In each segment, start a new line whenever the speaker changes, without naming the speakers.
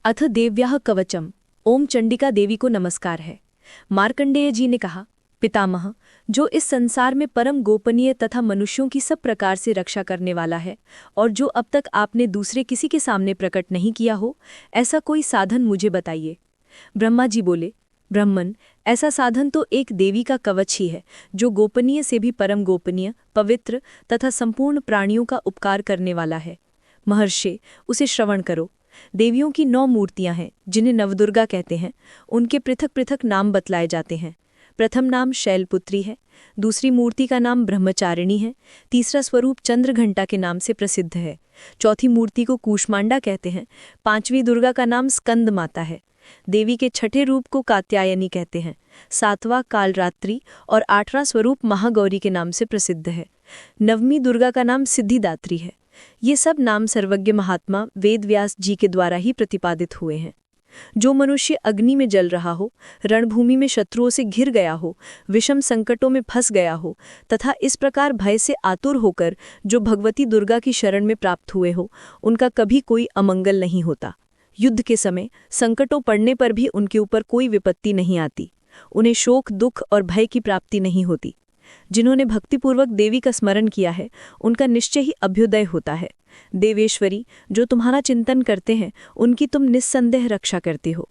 अथ देव्याः कवचम। ओम चंडिका देवी को नमस्कार है। मार्कंडेय जी ने कहा, पितामह, जो इस संसार में परम गोपनीय तथा मनुष्यों की सब प्रकार से रक्षा करने वाला है और जो अब तक आपने दूसरे किसी के सामने प्रकट नहीं किया हो, ऐसा कोई साधन मुझे बताइए। ब्रह्मा जी बोले, ब्रह्मन, ऐसा साधन तो एक देवी का कवच ही है, जो गोपनीय से भी परम गोपनीय, पवित्र तथा संपूर्ण प्राणियों का उपकार करने वाला है। महर्षि, उसे श्रवण करो। देवियों की 9 मूर्तियां हैं, जिन्हें नवदुर्गा कहते हैं। उनके पृथक पृथक नाम बतलाए जाते हैं। प्रथम नाम शैलपुत्री है, दूसरी मूर्ति का नाम ब्रह्मचारिणी है, तीसरा स्वरूप चंद्रघंटा के नाम से प्रसिद्ध है, चौथी मूर्ति को कूष्मांडा कहते हैं, पांचवी दुर्गा का नाम स्कंद माता है, देवी के छठे रूप को कात्यायनी कहते हैं, सातवां कालरात्रि और 8वां स्वरूप महागौरी के नाम से प्रसिद्ध है, नवमी दुर्गा का नाम सिद्धिदात्री है। ये सब नाम सर्वज्ञ महात्मा वेदव्यास जी के द्वारा ही प्रतिपादित हुए हैं। जो मनुष्य अग्नि में जल रहा हो, रणभूमि में शत्रुओं से घिर गया हो, विषम संकटों में फंस गया हो तथा इस प्रकार भय से आतुर होकर जो भगवती दुर्गा की शरण में प्राप्त हुए हो, उनका कभी कोई अमंगल नहीं होता। युद्ध के समय संकटों पड़ने पर भी उनके ऊपर कोई विपत्ति नहीं आती। उन्हें शोक, दुख और भय की प्राप्ति नहीं होती। जिन्होंने भक्तिपूर्वक देवी का स्मरण किया है, उनका निश्चय ही अभ्युदय होता है। देवेश्वरी, जो तुम्हारा चिंतन करते हैं, उनकी तुम निस्संदेह रक्षा करते हो।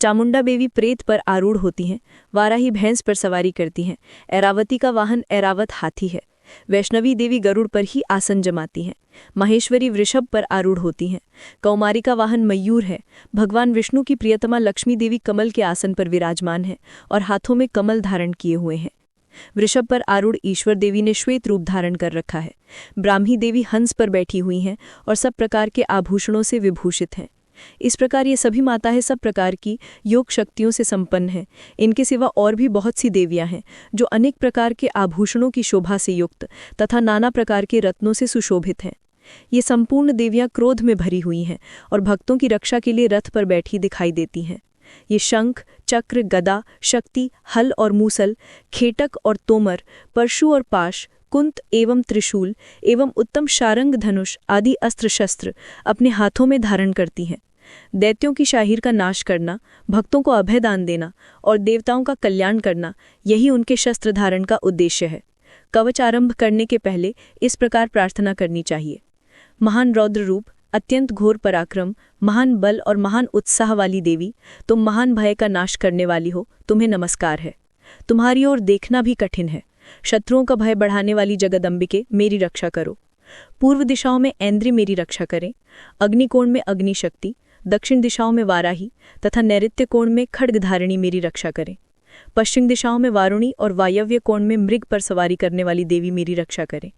चामुंडा देवी प्रेत पर आरूढ़ होती हैं, वाराही भैंस पर सवारी करती हैं, ऐरावती का वाहन ऐरावत हाथी है, वैष्णवी देवी गरुड़ पर ही आसन जमाती हैं, महेश्वरी वृषभ पर आरूढ़ होती हैं, कौमारी का वाहन मयूर है, भगवान विष्णु की प्रियतमा लक्ष्मी देवी कमल के आसन पर विराजमान है और हाथों में कमल धारण किए हुए हैं। वृषभ पर आरूढ़ ईश्वर देवी ने श्वेत रूप धारण कर रखा है। ब्राह्मी देवी हंस पर बैठी हुई हैं और सब प्रकार के आभूषणों से विभूषित हैं। इस प्रकार ये सभी माताएं सब प्रकार की योग शक्तियों से संपन्न हैं। इनके सिवा और भी बहुत सी देवियां हैं, जो अनेक प्रकार के आभूषणों की शोभा से युक्त तथा नाना प्रकार के रत्नों से सुशोभित हैं। ये संपूर्ण देवियां क्रोध में भरी हुई हैं और भक्तों की रक्षा के लिए रथ पर बैठी दिखाई देती हैं। ये शंख, चक्र, गदा, शक्ति, हल और मूसल, खेटक और तोमर, परशु और पाश, कुंत एवं त्रिशूल एवं उत्तम शारंग धनुष आदि अस्त्र शस्त्र अपने हाथों में धारण करती हैं। दैत्यों की शाहीर का नाश करना, भक्तों को अभय दान देना और देवताओं का कल्याण करना, यही उनके शस्त्र धारण का उद्देश्य है। कवच आरंभ करने के पहले इस प्रकार प्रार्थना करनी चाहिए। महान रौद्र रूप, अत्यंत घोर पराक्रम, महान बल और महान उत्साह वाली देवी, तुम महान भय का नाश करने वाली हो, तुम्हें नमस्कार है। तुम्हारी ओर देखना भी कठिन है। शत्रुओं का भय बढ़ाने वाली जगदम्बिके, मेरी रक्षा करो। पूर्व दिशाओं में ऐन्द्री मेरी रक्षा करें, अग्निकोण में अग्नि शक्ति, दक्षिण दिशाओं में वाराही तथा नैऋत्य कोण में खड्गधारिणी मेरी रक्षा करें। पश्चिम दिशाओं में वारुणी और वायव्य कोण में मृग पर सवारी करने वाली देवी मेरी रक्षा करें।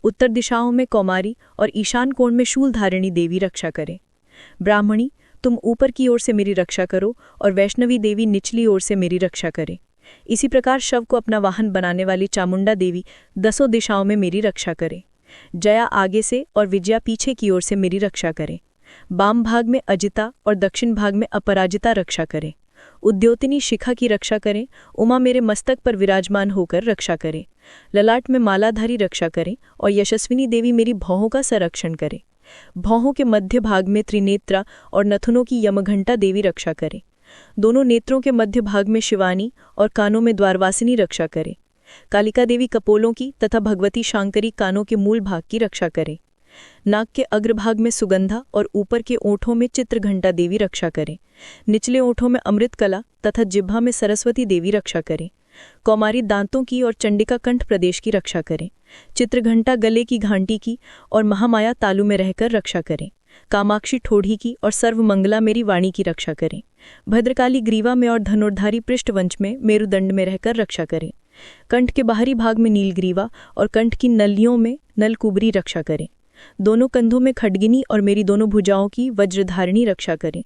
उत्तर दिशाओं में कौमारी और ईशान कोण में शूलधारिणी देवी रक्षा करें। ब्राह्मणी, तुम ऊपर की ओर से मेरी रक्षा करो और वैष्णवी देवी निचली ओर से मेरी रक्षा करें। इसी प्रकार शव को अपना वाहन बनाने वाली चामुंडा देवी 10 दिशाओं में मेरी रक्षा करें। जया आगे से और विजया पीछे की ओर से मेरी रक्षा करें। वाम भाग में अजिता और दक्षिण भाग में अपराजिता रक्षा करें। उद्योतिनी शिखा की रक्षा करें। उमा मेरे मस्तक पर विराजमान होकर रक्षा करें। ललाट में मालाधारी रक्षा करें और यशस्विनी देवी मेरी भौहों का संरक्षण करें। भौहों के मध्य भाग में त्रिनेत्रा और नथुनों की यमघंटा देवी रक्षा करें। दोनों नेत्रों के मध्य भाग में शिवानी और कानों में द्वारवासिनी रक्षा करें। कालिका देवी कपोलों की तथा भगवती शांकरी कानों के मूल भाग की रक्षा करें। नाक के अग्रभाग में सुगंधा और ऊपर के ओठों में चित्रघंटा देवी रक्षा करें। निचले ओठों में अमृत कला तथा जिह्वा में सरस्वती देवी रक्षा करें। कौमारी दांतों की और चंडिका कंठ प्रदेश की रक्षा करें। चित्रघंटा गले की घंटी की और महामाया तालु में रहकर रक्षा करें। कामाक्षी ठोड़ी की और सर्वमंगला मेरी वाणी की रक्षा करें। भद्रकाली ग्रीवा में और धनुर्धारी पृष्ठवंश में मेरुदंड में रहकर रक्षा करें। कंठ के बाहरी भाग में नीलग्रीवा और कंठ की नलियों में नलकुबरी रक्षा करें। दोनों कंधों में खड्गिनी और मेरी दोनों भुजाओं की वज्रधारिणी रक्षा करें।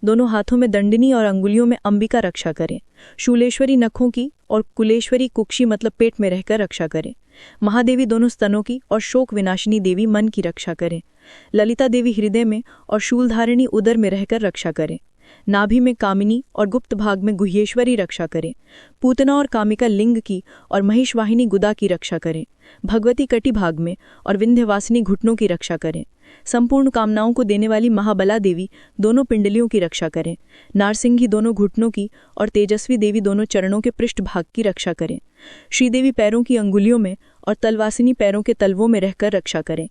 दोनों हाथों में दंडिनी और अंगुलियों में अंबिका रक्षा करें। शूलेश्वरी नखों की और कुलेश्वरी कुक्षी मतलब पेट में रहकर रक्षा करें। महादेवी दोनों स्तनों की और शोक विनाशिनी देवी मन की रक्षा करें। ललिता देवी हृदय में और शूलधारिणी उदर में रहकर रक्षा करें। नाभि में कामिनी और गुप्त भाग में गुह्येश्वरी रक्षा करें। पूतना और कामिका लिंग की और महिषवाहिनी गुदा की रक्षा करें। भगवती कटी भाग में और विंध्यवासिनी घुटनों की रक्षा करें।
संपूर्ण कामनाओं को देने वाली महाबला देवी दोनों पिंडलियों की रक्षा करें। नारसिंगी दोनों घुटनों की और तेजस्वी देवी दोनों चरणों के पृष्ठभाग की रक्षा करें। श्रीदेवी पैरों की अंगुलियों में और तलवासिनी पैरों के तलवों में रहकर रक्षा करें।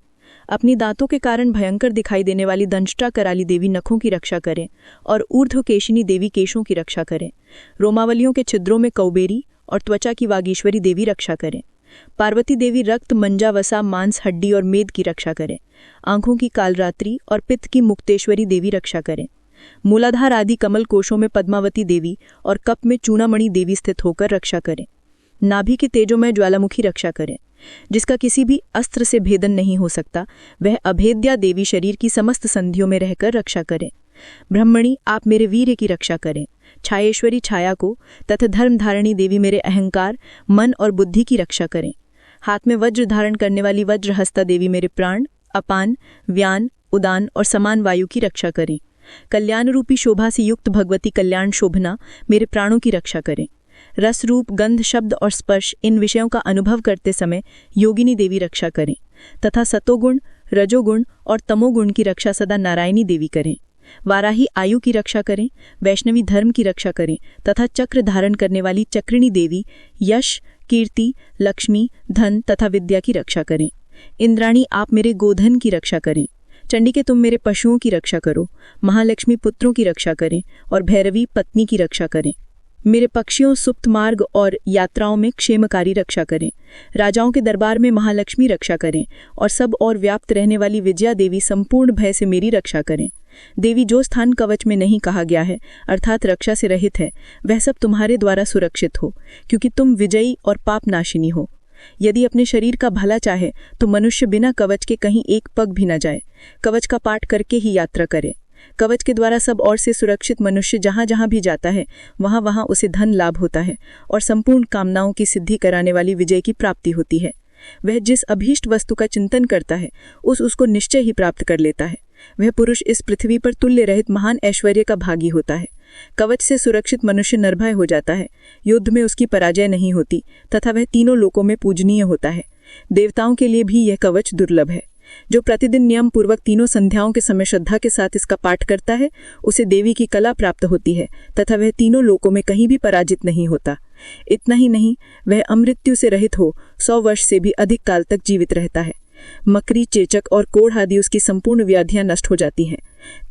अपनी दांतों के कारण भयंकर दिखाई देने वाली दंष्ट्रा कराली देवी नखों की रक्षा करें और ऊर्ध्वकेशिनी देवी केशों की रक्षा करें। रोमावलियों के छिद्रों में कौबेरी और त्वचा की वागीश्वरी देवी रक्षा करें। पार्वती देवी रक्त, मंजा, वसा, मांस, हड्डी और मेद की रक्षा करें। आंखों की कालरात्रि और पित्त की मुक्तेश्वरी देवी रक्षा करें। मूलाधार आदि कमल कोशों में पद्मावती देवी और कप में चूड़ामणि देवी स्थित होकर रक्षा करें। नाभि की तेजोमय ज्वालामुखी रक्षा करें, जिसका किसी भी अस्त्र से भेदन नहीं हो सकता, वह अभेद्या देवी शरीर की समस्त संधियों में रहकर रक्षा करें। ब्रह्मणी, आप मेरे वीर्य की रक्षा करें। छायेश्वरी छाया को तथा धर्मधारिणी देवी मेरे अहंकार, मन और बुद्धि की रक्षा करें। हाथ में वज्र धारण करने वाली वज्रहस्ता देवी मेरे प्राण, अपान, व्यान, उदान और समान वायु की रक्षा करें। कल्याण रूपी शोभा से युक्त भगवती कल्याण शोभना मेरे प्राणों की रक्षा करें। रस, रूप, गंध, शब्द और स्पर्श, इन विषयों का अनुभव करते समय योगिनी देवी रक्षा करें तथा सतोगुण, रजोगुण और तमोगुण की रक्षा सदा नारायणी देवी करें। वाराही आयु की रक्षा करें, वैष्णवी धर्म की रक्षा करें तथा चक्र धारण करने वाली चक्रिणी देवी यश, कीर्ति, लक्ष्मी, धन तथा विद्या की रक्षा करें। इंद्राणी, आप मेरे गोधन की रक्षा करें। चंडिके, तुम मेरे पशुओं की रक्षा करो। महालक्ष्मी, पुत्रों की रक्षा करें और भैरवी, पत्नी की रक्षा करें। मेरे पक्षियों, सुप्त मार्ग और यात्राओं में क्षेमकारी रक्षा करें। राजाओं के दरबार में महालक्ष्मी रक्षा करें और सब और व्याप्त रहने वाली विजया देवी संपूर्ण भय से मेरी रक्षा करें। देवी, जो स्थान कवच में नहीं कहा गया है अर्थात रक्षा से रहित है, वह सब तुम्हारे द्वारा सुरक्षित हो, क्योंकि तुम विजयी और पाप नाशिनी हो। यदि अपने शरीर का भला चाहे तो मनुष्य बिना कवच के कहीं एक पग भी न जाए, कवच का पाठ करके ही यात्रा करे। कवच के द्वारा सब ओर से सुरक्षित मनुष्य जहाँ जहाँ भी जाता है वहाँ वहाँ उसे धन लाभ होता है और संपूर्ण कामनाओं की सिद्धि कराने वाली विजय की प्राप्ति होती है। वह जिस अभीष्ट वस्तु का चिंतन करता है उसको निश्चय ही प्राप्त कर लेता है। वह पुरुष इस पृथ्वी पर तुल्य रहित महान ऐश्वर्य का भागी होता है। कवच से सुरक्षित मनुष्य निर्भय हो जाता है, युद्ध में उसकी पराजय नहीं होती तथा वह तीनों लोकों में पूजनीय होता है। देवताओं के लिए भी यह कवच दुर्लभ है। जो प्रतिदिन नियम पूर्वक तीनों संध्याओं के समय श्रद्धा के साथ इसका पाठ करता है उसे देवी की कला प्राप्त होती है तथा वह तीनों लोकों में कहीं भी पराजित नहीं होता। इतना ही नहीं, वह अमृत्यु से रहित हो 100 वर्ष से भी अधिक काल तक जीवित रहता है। मकरी, चेचक और कोढ़ आदि उसकी संपूर्ण व्याधियां नष्ट हो जाती हैं।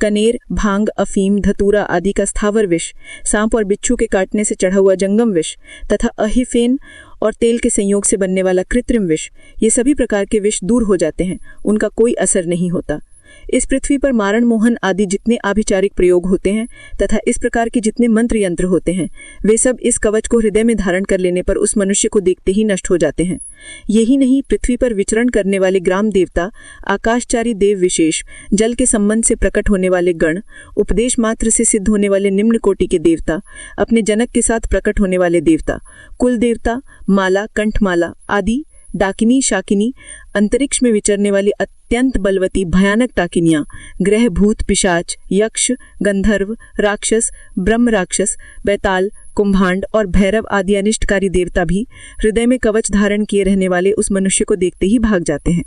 कनेर, भांग, अफीम, धतूरा आदि का स्थावर विष, सांप और बिच्छू के काटने से चढ़ा हुआ जंगम विष तथा अहिफेन और तेल के संयोग से बनने वाला कृत्रिम विष, ये सभी प्रकार के विष दूर हो जाते हैं, उनका कोई असर नहीं होता। इस पृथ्वी पर मारण मोहन आदि जितने आभिचारिक प्रयोग होते हैं तथा इस प्रकार के जितने मंत्र यंत्र होते हैं वे सब इस कवच को हृदय में धारण कर लेने पर उस मनुष्य को देखते ही नष्ट हो जाते हैं। यही नहीं, पृथ्वी पर विचरण करने वाले ग्राम देवता, आकाशचारी देव विशेष, जल के संबंध से प्रकट होने वाले गण, उपदेश मात्र से सिद्ध होने वाले निम्न कोटि के देवता, अपने जनक के साथ प्रकट होने वाले देवता, कुल देवता, माला, कंठमाला आदि, डाकिनी, शाकिनी, अंतरिक्ष में विचरने वाली अत्यंत बलवती भयानक डाकिनियां, ग्रह, भूत, पिशाच, यक्ष, गंधर्व, राक्षस, ब्रह्म राक्षस, बैताल, कुंभांड और भैरव आदि अनिष्टकारी देवता भी हृदय में कवच धारण किए रहने वाले उस मनुष्य को देखते ही भाग जाते हैं।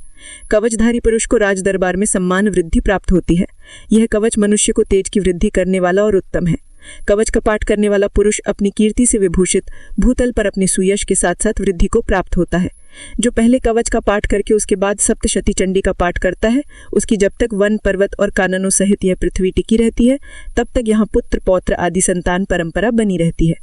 कवचधारी पुरुष को राज दरबार में सम्मान वृद्धि प्राप्त होती है। यह कवच मनुष्य को तेज की वृद्धि करने वाला और उत्तम है। कवच का पाठ करने वाला पुरुष अपनी कीर्ति से विभूषित भूतल पर अपने सुयश के साथ साथ वृद्धि को प्राप्त होता है। जो पहले कवच का पाठ करके उसके बाद सप्तशती चंडी का पाठ करता है, उसकी जब तक वन, पर्वत और काननों सहित यह पृथ्वी टिकी रहती है तब तक यहाँ पुत्र, पौत्र आदि संतान परंपरा बनी रहती है।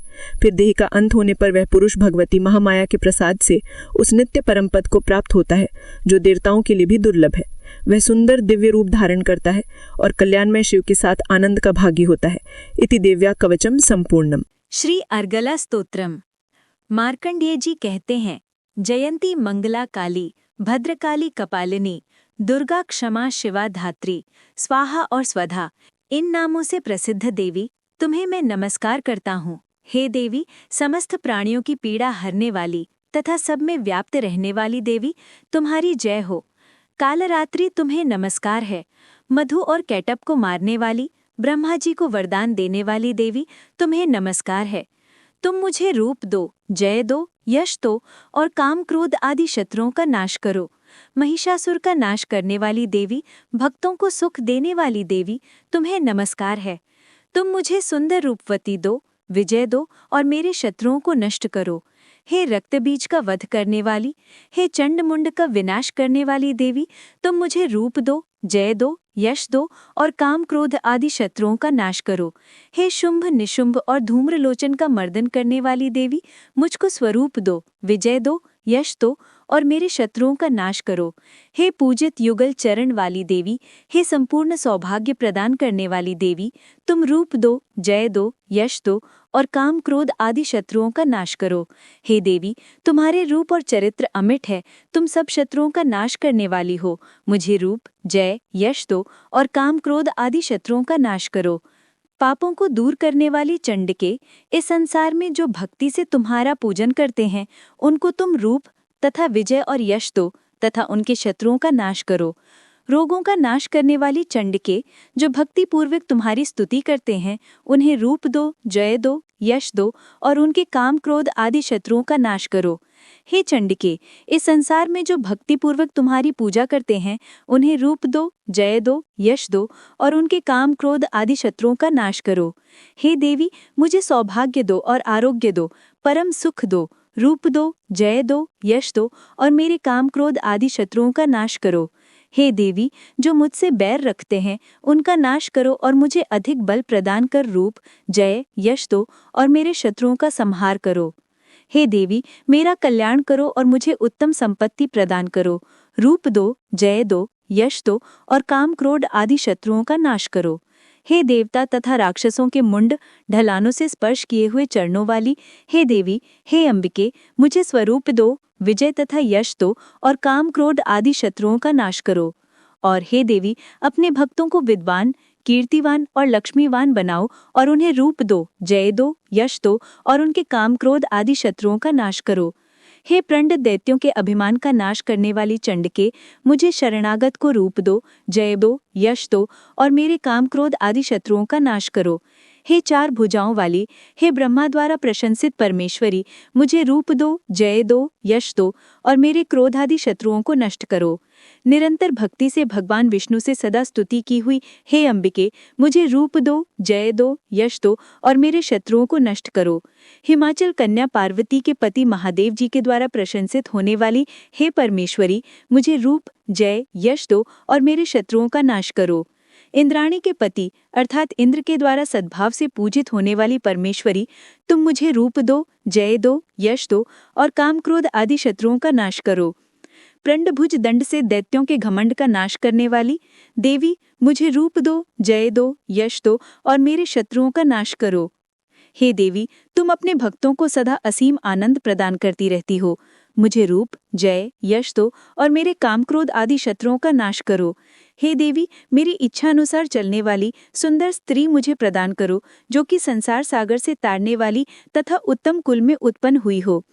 फिर देह का अंत होने पर वह पुरुष भगवती महामाया के प्रसाद से उस नित्य परम पद को प्राप्त होता है जो देवताओं के लिए भी दुर्लभ है। वह सुंदर दिव्य रूप धारण करता है और कल्याणमय शिव के साथ आनंद का भागी होता है। इति देव्या कवचम संपूर्णम।
श्री अर्गला स्तोत्रम। मार्कंडेय जी कहते हैं, जयंती मंगला काली, भद्रकाली कपालिनी, दुर्गा, क्षमा, शिवा, धात्री, स्वाहा और स्वधा, इन नामों से प्रसिद्ध देवी तुम्हें मैं नमस्कार करता हूँ। हे देवी, समस्त प्राणियों की पीड़ा हरने वाली तथा सब में व्याप्त रहने वाली देवी, तुम्हारी जय हो। कालरात्रि तुम्हें नमस्कार है। मधु और कैटअप को मारने वाली, ब्रह्मा जी को वरदान देने वाली देवी, तुम्हें नमस्कार है। तुम मुझे रूप दो, जय दो, यश दो और काम, क्रोध आदि शत्रुओं का नाश करो। महिषासुर का नाश करने वाली देवी, भक्तों को सुख देने वाली देवी, तुम्हें नमस्कार है। तुम मुझे सुंदर रूपवती दो, विजय दो और मेरे शत्रुओं को नष्ट करो। हे रक्तबीज का वध करने वाली, हे चंड मुंड का विनाश करने वाली देवी, तुम मुझे रूप दो, जय दो, यश दो और काम क्रोध आदि शत्रुओं का नाश करो। हे शुंभ निशुंभ और धूम्रलोचन का मर्दन करने वाली देवी, मुझको स्वरूप दो, विजय दो, यश दो और मेरे शत्रुओं का नाश करो। हे पूजित युगल चरण वाली देवी, हे संपूर्ण सौभाग्य प्रदान करने वाली देवी, तुम रूप दो, जय दो, यश दो और काम क्रोध आदि शत्रुओं का नाश करो। हे देवी, तुम्हारे रूप और चरित्र अमिट है, तुम सब शत्रुओं का नाश करने वाली हो। मुझे रूप, जय, यश दो और काम क्रोध आदि शत्रुओं का नाश करो। पापों को दूर करने वाली चंडिके, इस संसार में जो भक्ति से तुम्हारा पूजन करते हैं, उनको तुम रूप तथा विजय और यश दो तथा उनके शत्रुओं का नाश करो। रोगों का नाश करने वाली चंडिके, जो भक्ति पूर्वक तुम्हारी स्तुति करते हैं, उन्हें रूप दो, जय दो, यश दो और उनके काम क्रोध आदि शत्रुओं का नाश करो। हे चंडिके, इस संसार में जो भक्तिपूर्वक तुम्हारी पूजा करते हैं, उन्हें रूप दो, जय दो, यश दो और उनके काम क्रोध आदि शत्रुओं का नाश करो। हे देवी, मुझे सौभाग्य दो और आरोग्य दो, परम सुख दो, रूप दो, जय दो, यश दो और मेरे काम क्रोध आदि शत्रुओं का नाश करो। हे देवी, जो मुझसे बैर रखते हैं, उनका नाश करो और मुझे अधिक बल प्रदान कर रूप, जय, यश दो और मेरे शत्रुओं का संहार करो। हे देवी, मेरा कल्याण करो और मुझे उत्तम संपत्ति प्रदान करो। रूप दो, जय दो, यश दो और काम क्रोध आदि शत्रुओं का नाश करो। हे देवता तथा राक्षसों के मुंड ढलानों से स्पर्श किए हुए चरणों वाली, हे देवी, हे अंबिके, मुझे स्वरूप दो, विजय तथा यश दो और काम क्रोध आदि शत्रुओं का नाश करो। और हे देवी, अपने भक्तों को विद्वान, कीर्तिवान और लक्ष्मीवान बनाओ और उन्हें रूप दो, जय दो, यश दो और उनके काम क्रोध आदि शत्रुओं का नाश करो। हे प्रंड दैत्यों के अभिमान का नाश करने वाली चंडिके, मुझे शरणागत को रूप दो, जय दो, यश दो और मेरे काम क्रोध आदि शत्रुओं का नाश करो। हे चार भुजाओं वाली, हे ब्रह्मा द्वारा प्रशंसित परमेश्वरी, मुझे रूप दो, जय दो, यश दो और मेरे क्रोधादि शत्रुओं को नष्ट करो। निरंतर भक्ति से भगवान विष्णु से सदा स्तुति की हुई, हे अंबिके, मुझे रूप दो, जय दो, यश दो और मेरे शत्रुओं को नष्ट करो। हिमाचल कन्या पार्वती के पति महादेव जी के द्वारा प्रशंसित होने वाली, हे परमेश्वरी, मुझे रूप, जय, यश दो और मेरे शत्रुओं का नाश करो। इंद्राणी के पति अर्थात इंद्र के द्वारा सद्भाव से पूजित होने वाली परमेश्वरी, तुम मुझे रूप दो, जय दो, यश दो और काम क्रोध आदि शत्रुओं का नाश करो। प्रंडभुज दंड से दैत्यों के घमंड का नाश करने वाली देवी, मुझे रूप दो, जय दो, यश दो और मेरे शत्रुओं का नाश करो। हे देवी, तुम अपने भक्तों को सदा असीम आनंद प्रदान करती रहती हो। मुझे रूप, जय, यश दो और मेरे काम क्रोध आदि शत्रुओं का नाश करो। हे देवी, मेरी इच्छा अनुसार चलने वाली सुंदर स्त्री मुझे प्रदान करो, जो कि संसार सागर से तारने वाली तथा उत्तम कुल में उत्पन्न हुई हो।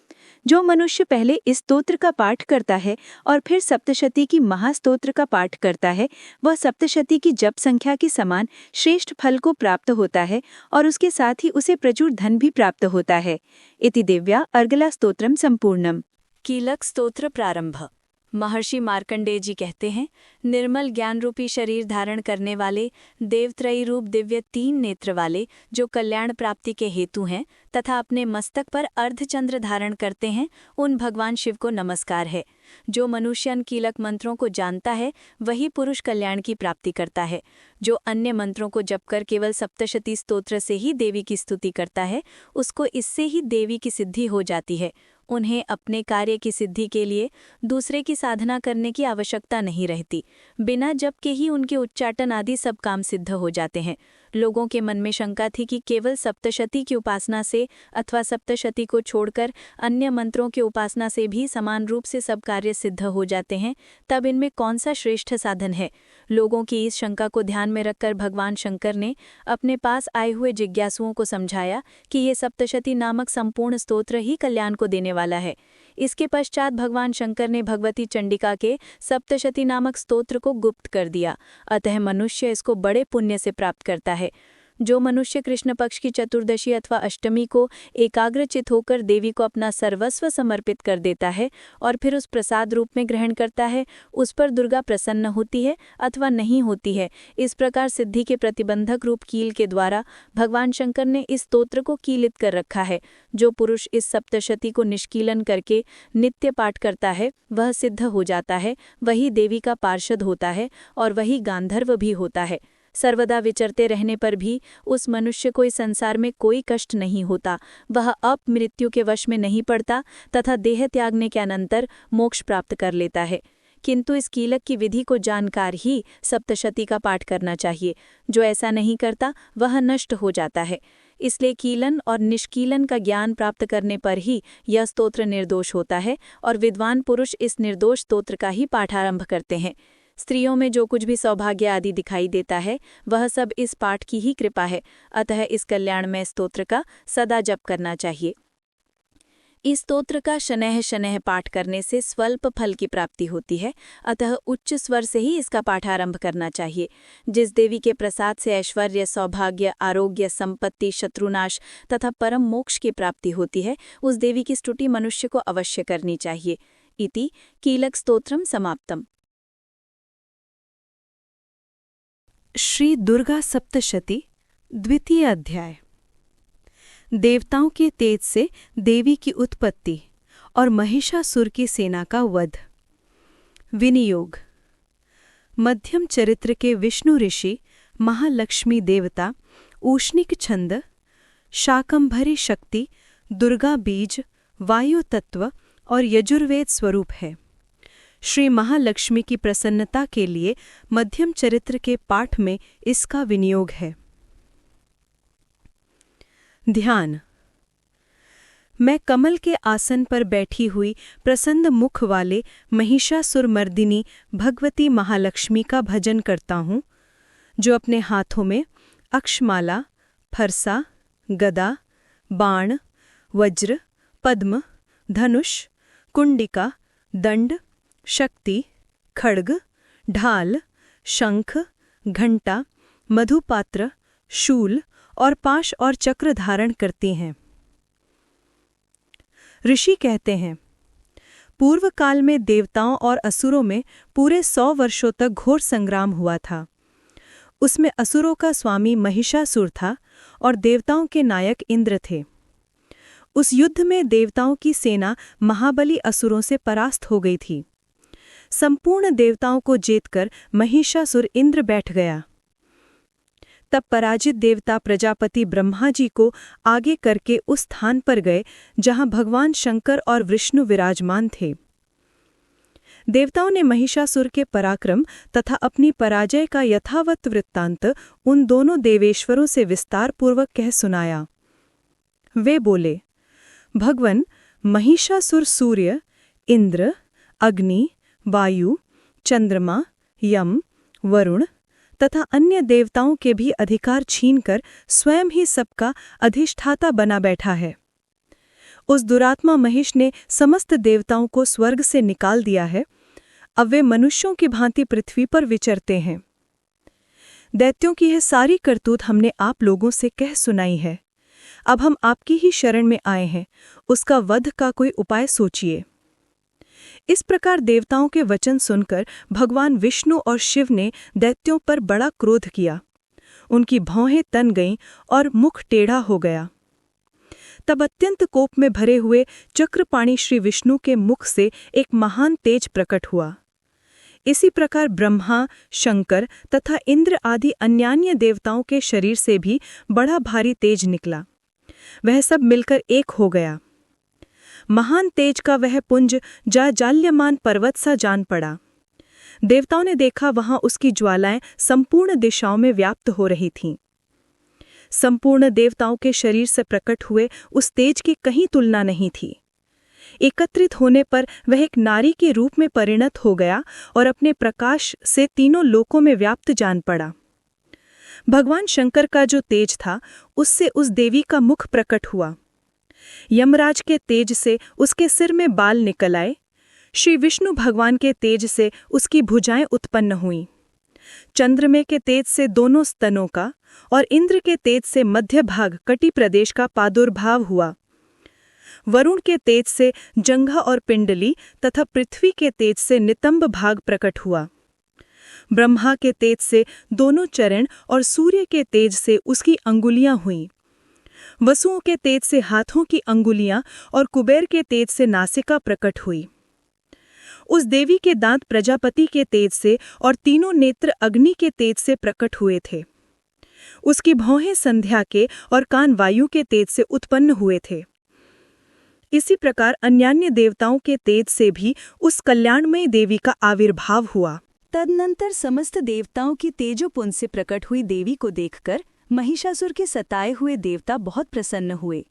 जो मनुष्य पहले इस स्तोत्र का पाठ करता है और फिर सप्तशती की महास्तोत्र का पाठ करता है, वह सप्तशती की जप संख्या के समान श्रेष्ठ फल को प्राप्त होता है और उसके साथ ही उसे प्रचुर धन भी प्राप्त होता है। इति दिव्या अर्गला स्तोत्रम संपूर्णम।
कीलक स्तोत्र प्रारंभ। महर्षि मार्कंडेय जी कहते हैं, निर्मल ज्ञान रूपी शरीर धारण करने वाले, देवत्रयी रूप दिव्य 3 नेत्र वाले, जो कल्याण प्राप्ति के हेतु हैं तथा अपने मस्तक पर अर्धचंद्र धारण करते हैं, उन भगवान शिव को नमस्कार है। जो मनुष्यन कीलक मंत्रों को जानता है, वही पुरुष कल्याण की प्राप्ति करता है। जो अन्य मंत्रों को जपकर केवल सप्तशती स्तोत्र से ही देवी की स्तुति करता है, उसको इससे ही देवी की सिद्धि हो जाती है। उन्हें अपने कार्य की सिद्धि के लिए दूसरे की साधना करने की आवश्यकता नहीं रहती। बिना जप के ही उनके उच्चाटन आदि सब काम सिद्ध हो जाते हैं। लोगों के मन में शंका थी कि केवल सप्तशती की उपासना से अथवा सप्तशती को छोड़कर अन्य मंत्रों की उपासना से भी समान रूप से सब कार्य सिद्ध हो जाते हैं, तब इनमें कौन सा श्रेष्ठ साधन है। लोगों की इस शंका को ध्यान में रखकर भगवान शंकर ने अपने पास आए हुए जिज्ञासुओं को समझाया कि ये सप्तशती नामक संपूर्ण स्तोत्र ही कल्याण को देने वाला है। इसके पश्चात भगवान शंकर ने भगवती चंडिका के सप्तशती नामक स्तोत्र को गुप्त कर दिया, अतः मनुष्य इसको बड़े पुण्य से प्राप्त करता है। जो मनुष्य कृष्ण पक्ष की चतुर्दशी अथवा अष्टमी को एकाग्रचित होकर देवी को अपना सर्वस्व समर्पित कर देता है और फिर उस प्रसाद रूप में ग्रहण करता है, उस पर दुर्गा प्रसन्न होती है अथवा नहीं होती है। इस प्रकार सिद्धि के प्रतिबंधक रूप कील के द्वारा भगवान शंकर ने इस स्तोत्र को कीलित कर रखा है। जो पुरुष इस सप्तशती को निष्कीलन करके नित्य पाठ करता है वह सिद्ध हो जाता है, वही देवी का पार्षद होता है और वही गांधर्व भी होता है। सर्वदा विचरते रहने पर भी उस मनुष्य को इस संसार में कोई कष्ट नहीं होता, वह अब मृत्यु के वश में नहीं पड़ता तथा देह त्यागने के अनंतर मोक्ष प्राप्त कर लेता है। किंतु इस कीलक की विधि को जानकर ही सप्तशती का पाठ करना चाहिए। जो ऐसा नहीं करता वह नष्ट हो जाता है। इसलिए कीलन और निष्कीलन का ज्ञान प्राप्त करने पर ही यह स्तोत्र निर्दोष होता है और विद्वान पुरुष इस निर्दोष स्तोत्र का ही पाठारंभ करते हैं। स्त्रियों में जो कुछ भी सौभाग्य आदि दिखाई देता है वह सब इस पाठ की ही कृपा है, अतः इस कल्याणमय स्तोत्र का सदा जप करना चाहिए। इस स्तोत्र का शनैः शनैः पाठ करने से स्वल्प फल की प्राप्ति होती है, अतः उच्च स्वर से ही इसका पाठारंभ करना चाहिए। जिस देवी के प्रसाद से ऐश्वर्य, सौभाग्य, आरोग्य, संपत्ति, शत्रुनाश तथा परम मोक्ष की प्राप्ति होती है, उस देवी की स्तुति मनुष्य को अवश्य करनी चाहिए। इति कीलक स्तोत्रम समाप्तम।
श्री दुर्गा सप्तशती द्वितीय अध्याय। देवताओं के तेज से देवी की उत्पत्ति और महिषासुर की सेना का वध। विनियोग। मध्यम चरित्र के विष्णु ऋषि, महालक्ष्मी देवता, ऊष्णिक छंद, शाकंभरी शक्ति, दुर्गा बीज, वायु तत्व और यजुर्वेद स्वरूप है। श्री महालक्ष्मी की प्रसन्नता के लिए मध्यम चरित्र के पाठ में इसका विनियोग है। ध्यान। मैं कमल के आसन पर बैठी हुई प्रसन्न मुख वाले महिषासुरमर्दिनी भगवती महालक्ष्मी का भजन करता हूँ, जो अपने हाथों में अक्षमाला, फरसा, गदा, बाण, वज्र, पद्म, धनुष, कुंडिका, दंड, शक्ति, खड्ग, ढाल, शंख, घंटा, मधुपात्र, शूल और पाश और चक्र धारण करती हैं। ऋषि कहते हैं, पूर्व काल में देवताओं और असुरों में पूरे 100 वर्षों तक घोर संग्राम हुआ था। उसमें असुरों का स्वामी महिषासुर था और देवताओं के नायक इंद्र थे। उस युद्ध में देवताओं की सेना महाबली असुरों से परास्त हो गई थी। संपूर्ण देवताओं को जीतकर महिषासुर इंद्र बैठ गया। तब पराजित देवता प्रजापति ब्रह्मा जी को आगे करके उस स्थान पर गए जहां भगवान शंकर और विष्णु विराजमान थे। देवताओं ने महिषासुर के पराक्रम तथा अपनी पराजय का यथावत वृत्तांत उन दोनों देवेश्वरों से विस्तार पूर्वक कह सुनाया। वे बोले, भगवन, महिषासुर सूर्य, इंद्र, अग्नि, वायु, चंद्रमा, यम, वरुण तथा अन्य देवताओं के भी अधिकार छीनकर स्वयं ही सबका अधिष्ठाता बना बैठा है। उस दुरात्मा महिष ने समस्त देवताओं को स्वर्ग से निकाल दिया है। अब वे मनुष्यों की भांति पृथ्वी पर विचरते हैं। दैत्यों की यह सारी करतूत हमने आप लोगों से कह सुनाई है। अब हम आपकी ही शरण में आए हैं, उसका वध का कोई उपाय सोचिए। इस प्रकार देवताओं के वचन सुनकर भगवान विष्णु और शिव ने दैत्यों पर बड़ा क्रोध किया। उनकी भौहें तन गईं और मुख टेढ़ा हो गया। तब अत्यंत कोप में भरे हुए चक्रपाणी श्री विष्णु के मुख से एक महान तेज प्रकट हुआ। इसी प्रकार ब्रह्मा, शंकर तथा इंद्र आदि अन्यान्य देवताओं के शरीर से भी बड़ा भारी तेज निकला। वह सब मिलकर एक हो गया। महान तेज का वह पुंज जाज्वल्यमान पर्वत सा जान पड़ा। देवताओं ने देखा वहां उसकी ज्वालाएं संपूर्ण दिशाओं में व्याप्त हो रही थीं। संपूर्ण देवताओं के शरीर से प्रकट हुए उस तेज की कहीं तुलना नहीं थी। एकत्रित होने पर वह एक नारी के रूप में परिणत हो गया और अपने प्रकाश से तीनों लोकों में व्याप्त जान पड़ा। भगवान शंकर का जो तेज था उससे उस देवी का मुख प्रकट हुआ। यमराज के तेज से उसके सिर में बाल निकल आए। श्री विष्णु भगवान के तेज से उसकी भुजाएं उत्पन्न हुईं। चंद्रमे के तेज से दोनों स्तनों का और इंद्र के तेज से मध्य भाग कटी प्रदेश का प्रादुर्भाव हुआ। वरुण के तेज से जंघा और पिंडली तथा पृथ्वी के तेज से नितंब भाग प्रकट हुआ। ब्रह्मा के तेज से दोनों चरण और सूर्य के तेज से उसकी अंगुलियां हुईं। वसुओं के तेज से हाथों की अंगुलियां और कुबेर के तेज से नासिका प्रकट हुई। उस देवी के दांत प्रजापति के तेज से और तीनों नेत्र अग्नि के तेज से प्रकट हुए थे। उसकी भौहें संध्या के और कान वायु के तेज से उत्पन्न हुए थे। इसी प्रकार अन्यान्य देवताओं के तेज से भी उस कल्याणमयी देवी का आविर्भाव हुआ।
तदनंतर समस्त देवताओं की तेजोपुंज से प्रकट हुई देवी को देखकर महिषासुर के सताए हुए देवता बहुत प्रसन्न हुए।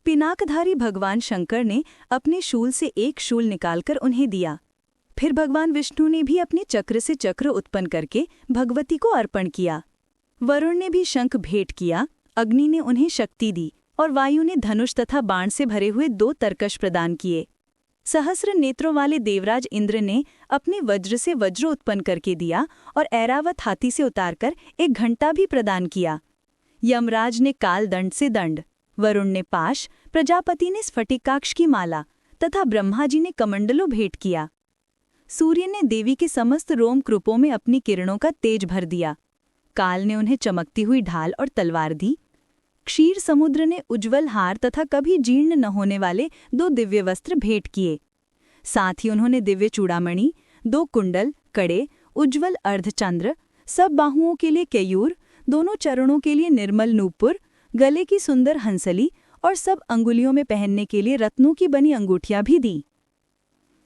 पिनाकधारी भगवान शंकर ने अपने शूल से एक शूल निकालकर उन्हें दिया। फिर भगवान विष्णु ने भी अपने चक्र से चक्र उत्पन्न करके भगवती को अर्पण किया। वरुण ने भी शंख भेंट किया, अग्नि ने उन्हें शक्ति दी और वायु ने धनुष तथा बाण से भरे हुए 2 तरकश प्रदान किए। सहस्र नेत्रों वाले देवराज इंद्र ने अपने वज्र से वज्र उत्पन्न करके दिया और ऐरावत हाथी से उतारकर एक घंटा भी प्रदान किया। यमराज ने काल दंड से दंड, वरुण ने पाश, प्रजापति ने स्फटिकाक्ष की माला तथा ब्रह्मा जी ने कमंडलों भेंट किया। सूर्य ने देवी के समस्त रोम कृपों में अपनी किरणों का तेज भर दिया। काल ने उन्हें चमकती हुई ढाल और तलवार दी। क्षीर समुद्र ने उज्ज्वल हार तथा कभी जीर्ण न होने वाले 2 दिव्य वस्त्र भेंट किए। साथ ही उन्होंने दिव्य चूड़ामणि, 2 कुंडल, कड़े, उज्ज्वल अर्धचंद्र, सब बाहुओं के लिए केयूर, दोनों चरणों के लिए निर्मल नूपुर, गले की सुंदर हंसली और सब अंगुलियों में पहनने के लिए रत्नों की बनी अंगूठियां भी दी।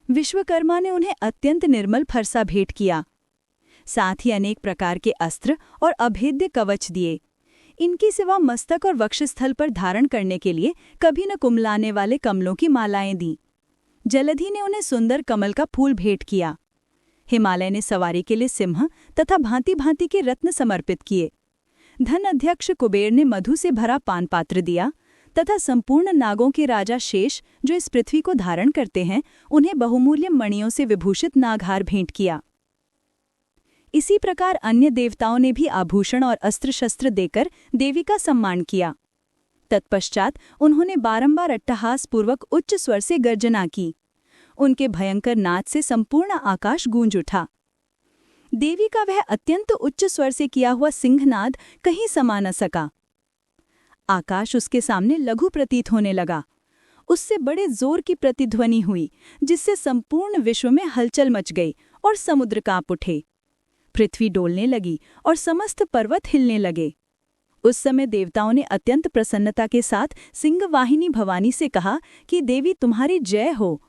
विश्वकर्मा ने उन्हें अत्यंत निर्मल फरसा भेंट किया। साथ ही अनेक प्रकार के अस्त्र और अभेद्य कवच दिए। इनकी सिवा मस्तक और वक्षस्थल पर धारण करने के लिए कभी न कुमलाने वाले कमलों की मालाएं दी। जलधि ने उन्हें सुंदर कमल का फूल भेंट किया। हिमालय ने सवारी के लिए सिंह तथा भांति भांति के रत्न समर्पित किए। धन अध्यक्ष कुबेर ने मधु से भरा पान पात्र दिया तथा संपूर्ण नागों के राजा शेष, जो इस पृथ्वी को धारण करते हैं, उन्हें बहुमूल्य मणियों से विभूषित नागहार भेंट किया। इसी प्रकार अन्य देवताओं ने भी आभूषण और अस्त्र शस्त्र देकर देवी का सम्मान किया। तत्पश्चात उन्होंने बारंबार अट्टहास पूर्वक उच्च स्वर से गर्जना की। उनके भयंकर नाद से संपूर्ण आकाश गूंज उठा। देवी का वह अत्यंत उच्च स्वर से किया हुआ सिंहनाद कहीं समा न सका। आकाश उसके सामने लघु प्रतीत होने लगा। उससे बड़े जोर की प्रतिध्वनि हुई, जिससे संपूर्ण विश्व में हलचल मच गई और समुद्र कांप उठे। पृथ्वी डोलने लगी और समस्त पर्वत हिलने लगे। उस समय देवताओं ने अत्यंत प्रसन्नता के साथ सिंहवाहिनी भवानी से कहा कि देवी तुम्हारी जय हो।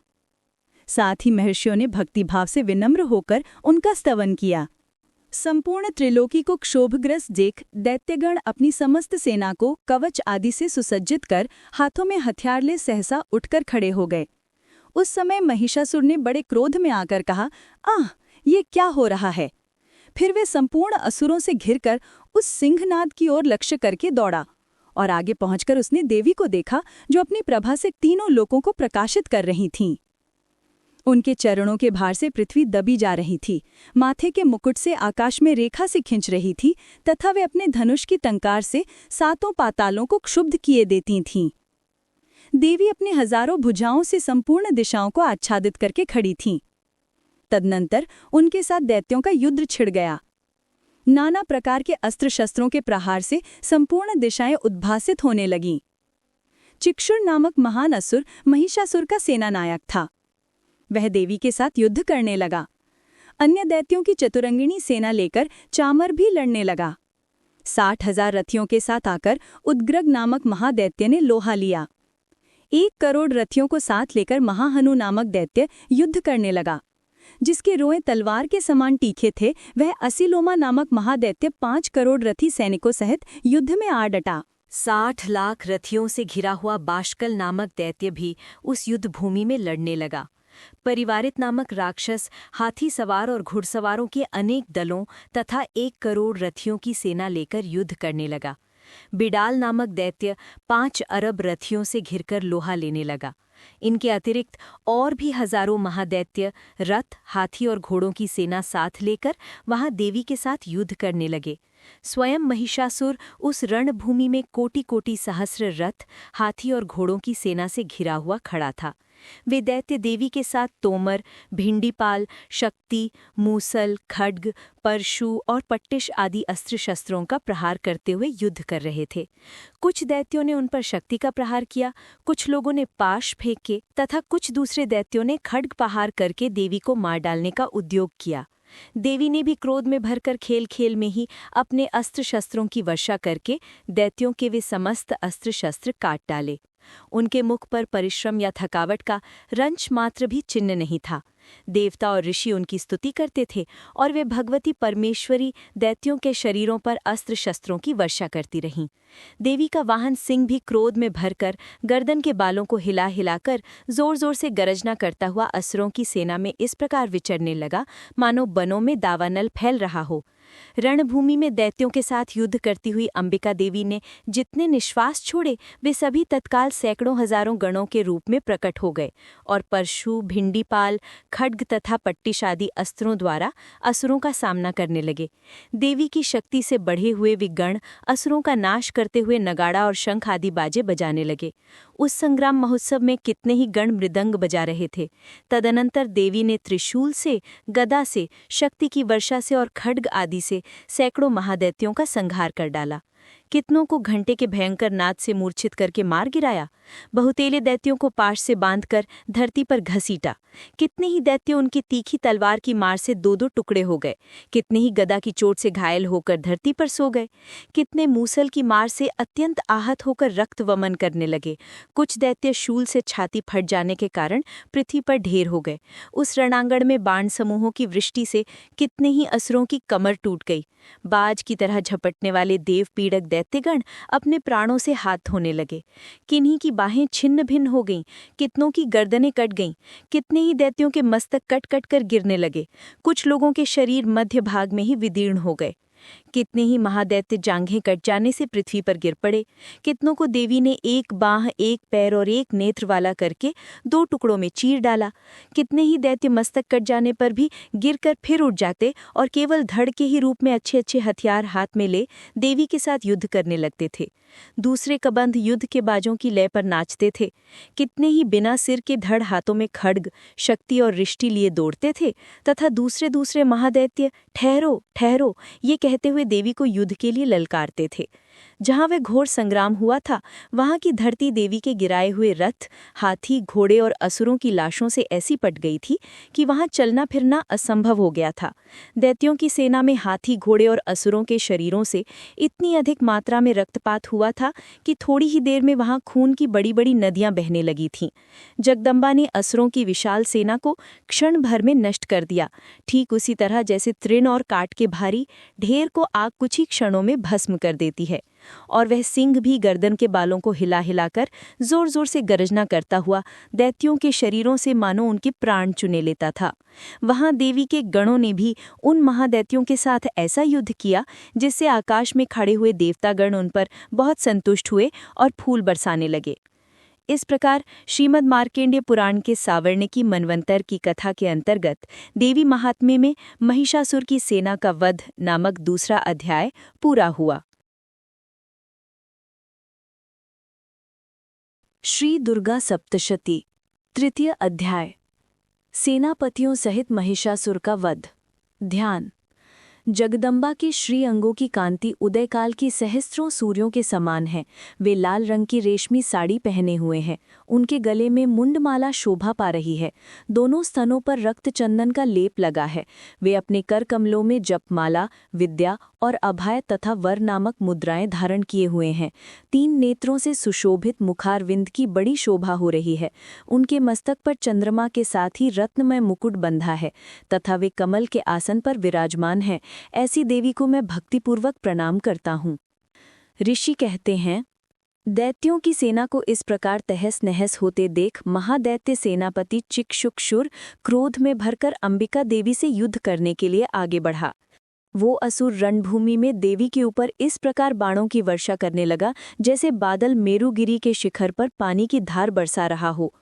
साथ ही महर्षियों ने भक्तिभाव से विनम्र होकर उनका स्तवन किया। संपूर्ण त्रिलोकी को क्षोभग्रस्त देख दैत्यगण अपनी समस्त सेना को कवच आदि से सुसज्जित कर हाथों में हथियार ले सहसा उठकर खड़े हो गए। उस समय महिषासुर ने बड़े क्रोध में आकर कहा, आह, ये क्या हो रहा है? फिर वे संपूर्ण असुरों से घिरकर उस सिंहनाद की ओर लक्ष्य करके दौड़ा और आगे पहुंचकर उसने देवी को देखा, जो अपनी प्रभा से तीनों लोकों को प्रकाशित कर रही थीं। उनके चरणों के भार से पृथ्वी दबी जा रही थी, माथे के मुकुट से आकाश में रेखा से खिंच रही थी तथा वे अपने धनुष की टंकार से 7 पातालों को क्षुब्ध किए देती थीं। देवी अपने हजारों भुजाओं से संपूर्ण दिशाओं को आच्छादित करके खड़ी थीं। तदनंतर उनके साथ दैत्यों का युद्ध छिड़ गया। नाना प्रकार के अस्त्र शस्त्रों के प्रहार से संपूर्ण दिशाएं उद्भासित होने लगीं। चिक्षुर नामक महान असुर महिषासुर का सेनानायक था। वह देवी के साथ युद्ध करने लगा। अन्य दैत्यों की चतुरंगिणी सेना लेकर चामर भी लड़ने लगा। 60,000 रथियों के साथ आकर उद्ग्रग नामक महादैत्य ने लोहा लिया। 1 करोड़ रथियों को साथ लेकर महाहनु नामक दैत्य युद्ध करने लगा। जिसके रोएं तलवार के समान तीखे थे, वह असिलोमा नामक महादैत्य 5 करोड़ रथी सैनिकों सहित युद्ध में आ डटा।
60 लाख रथियों से घिरा हुआ बाष्कल नामक दैत्य भी उस युद्ध भूमि में लड़ने लगा। परिवारित नामक राक्षस हाथी सवार और घुड़सवारों के अनेक दलों तथा 1 करोड़ रथियों की सेना लेकर युद्ध करने लगा। बिडाल नामक दैत्य 5 अरब रथियों से घिरकर लोहा लेने लगा।
इनके अतिरिक्त और भी हजारों महादैत्य रथ, हाथी और घोड़ों की सेना साथ लेकर वहां देवी के साथ युद्ध करने लगे। स्वयं महिषासुर उस रणभूमि में कोटि-कोटि सहस्र रथ, हाथी और घोड़ों की सेना से घिरा हुआ खड़ा था। वे दैत्य देवी के साथ तोमर, भिंडीपाल, शक्ति, मूसल, खड्ग, परशु और पट्टिश आदि अस्त्र शस्त्रों का प्रहार करते हुए युद्ध कर रहे थे। कुछ दैत्यों ने उन पर शक्ति का प्रहार किया, कुछ लोगों ने पाश फेंके तथा कुछ दूसरे दैत्यों ने खड्ग प्रहार करके देवी को मार डालने का उद्योग किया। देवी ने भी क्रोध में भरकर खेल खेल में ही अपने अस्त्र शस्त्रों की वर्षा करके दैत्यों के वे समस्त अस्त्र शस्त्र काट डाले। उनके मुख पर परिश्रम या थकावट का रंच मात्र भी चिन्ह नहीं था। देवता और ऋषि उनकी स्तुति करते थे और वे भगवती परमेश्वरी दैत्यों के शरीरों पर अस्त्र शस्त्रों की वर्षा करती रहीं। देवी का वाहन सिंह भी क्रोध में भरकर गर्दन के बालों को हिला हिलाकर जोर जोर से गरजना करता हुआ असुरों की सेना में इस प्रकार विचरने लगा मानो बनों में दावानल फैल रहा हो। रणभूमि में दैत्यों के साथ युद्ध करती हुई अंबिका देवी ने जितने निश्वास छोड़े वे सभी तत्काल सैकड़ों हजारों गणों के रूप में प्रकट हो गए और परशु, भिंडीपाल, खड्ग तथा पट्टिश आदि अस्त्रों द्वारा असुरों का सामना करने लगे। देवी की शक्ति से बढ़े हुए वे गण असुरों का नाश करते हुए नगाड़ा और शंख आदि बाजे बजाने लगे। उस संग्राम महोत्सव में कितने ही गण मृदंग बजा रहे थे। तदनंतर देवी ने त्रिशूल से, गदा से, शक्ति की वर्षा से और खड्ग आदि से सैकड़ों महादैत्यों का संहार कर डाला। कितनों को घंटे के भयंकर नाद से मूर्छित करके मार गिराया। बहुतेले दैत्यों को पाश से बांधकर धरती पर घसीटा। कितने ही दैत्य उनकी तीखी तलवार की मार से दो दो टुकड़े हो गए। कितने ही गदा की चोट से घायल होकर धरती पर सो गए। कितने मूसल की मार से अत्यंत आहत होकर रक्त वमन करने लगे। कुछ दैत्य शूल से छाती फट जाने के कारण पृथ्वी पर ढेर हो गए। उस रणांगण में बाण समूहों की वृष्टि से कितने ही असुरों की कमर टूट गई। बाज की तरह झपटने वाले देव पीड़क दैत्यगण अपने प्राणों से हाथ धोने लगे। किन्हीं की बाहें छिन्न भिन्न हो गईं, कितनों की गर्दनें कट गईं, कितने ही दैत्यों के मस्तक कट कट कर गिरने लगे। कुछ लोगों के शरीर मध्य भाग में ही विदीर्ण हो गए। कितने ही महादैत्य जांघें कट जाने से पृथ्वी पर गिर पड़े। कितनों को देवी ने एक बाह, एक पैर और एक नेत्र वाला करके दो टुकड़ों में चीर डाला। कितने ही दैत्य मस्तक कट जाने पर भी गिरकर फिर उठ जाते और केवल धड़ के ही रूप में अच्छे अच्छे हथियार हाथ में ले देवी के साथ युद्ध करने लगते थे। दूसरे कबंध युद्ध के बाजों की लय पर नाचते थे। कितने ही बिना सिर के धड़ हाथों में खड्ग, शक्ति और रिष्टि लिए दौड़ते थे तथा दूसरे महादैत्य ठहरो ठहरो ये कहते हुए देवी को युद्ध के लिए ललकारते थे। जहां वह घोर संग्राम हुआ था वहां की धरती देवी के गिराए हुए रथ, हाथी, घोड़े और असुरों की लाशों से ऐसी पट गई थी कि वहां चलना फिरना असंभव हो गया था। दैत्यों की सेना में हाथी, घोड़े और असुरों के शरीरों से इतनी अधिक मात्रा में रक्तपात हुआ था कि थोड़ी ही देर में वहां खून की बड़ी बड़ी नदियां बहने लगी थीं। जगदम्बा ने असुरों की विशाल सेना को क्षण भर में नष्ट कर दिया, ठीक उसी तरह जैसे तृण और काट के भारी ढेर को आग कुछ ही क्षणों में भस्म कर देती है। और वह सिंह भी गर्दन के बालों को हिला हिलाकर जोर जोर से गरजना करता हुआ दैत्यों के शरीरों से मानो उनके प्राण चुने लेता था। वहां देवी के गणों ने भी उन महादैत्यों के साथ ऐसा युद्ध किया जिससे आकाश में खड़े हुए देवतागण उन पर बहुत संतुष्ट हुए और फूल बरसाने लगे। इस प्रकार श्रीमद् मार्कंडेय पुराण के सावर्णिकी मनवंतर की कथा के अंतर्गत देवी महात्म्य में महिषासुर की सेना का वध नामक दूसरा अध्याय पूरा हुआ।
श्री दुर्गा सप्तशती, तृतीय अध्याय। सेनापतियों सहित महिषासुर का वध। ध्यान। जगदम्बा के श्री अंगों की कांति उदयकाल की सहस्त्रों सूर्यों के समान है। वे लाल रंग की रेशमी साड़ी पहने हुए हैं। उनके गले में मुंडमाला शोभा पा रही है। दोनों स्तनों पर रक्त चंदन का लेप लगा है। वे अपने कर कमलों में जपमाला, विद्या और अभय तथा वर नामक मुद्राएं धारण किए हुए हैं। 3 नेत्रों से सुशोभित मुखारविंद की बड़ी शोभा हो रही है। उनके मस्तक पर चंद्रमा के साथ ही रत्नमय मुकुट बंधा है तथा वे कमल के आसन पर विराजमान हैं। ऐसी देवी को मैं भक्तिपूर्वक प्रणाम करता हूँ। ऋषि कहते हैं, दैत्यों की सेना को इस प्रकार तहस नहस होते देख महादैत्य सेनापति चिक्षुक्षुर क्रोध में भरकर अंबिका देवी से युद्ध करने के लिए आगे बढ़ा। वो असुर रणभूमि में देवी के ऊपर इस प्रकार बाणों की वर्षा करने लगा जैसे बादल मेरुगिरी के शिखर पर पानी की धार बरसा रहा हो।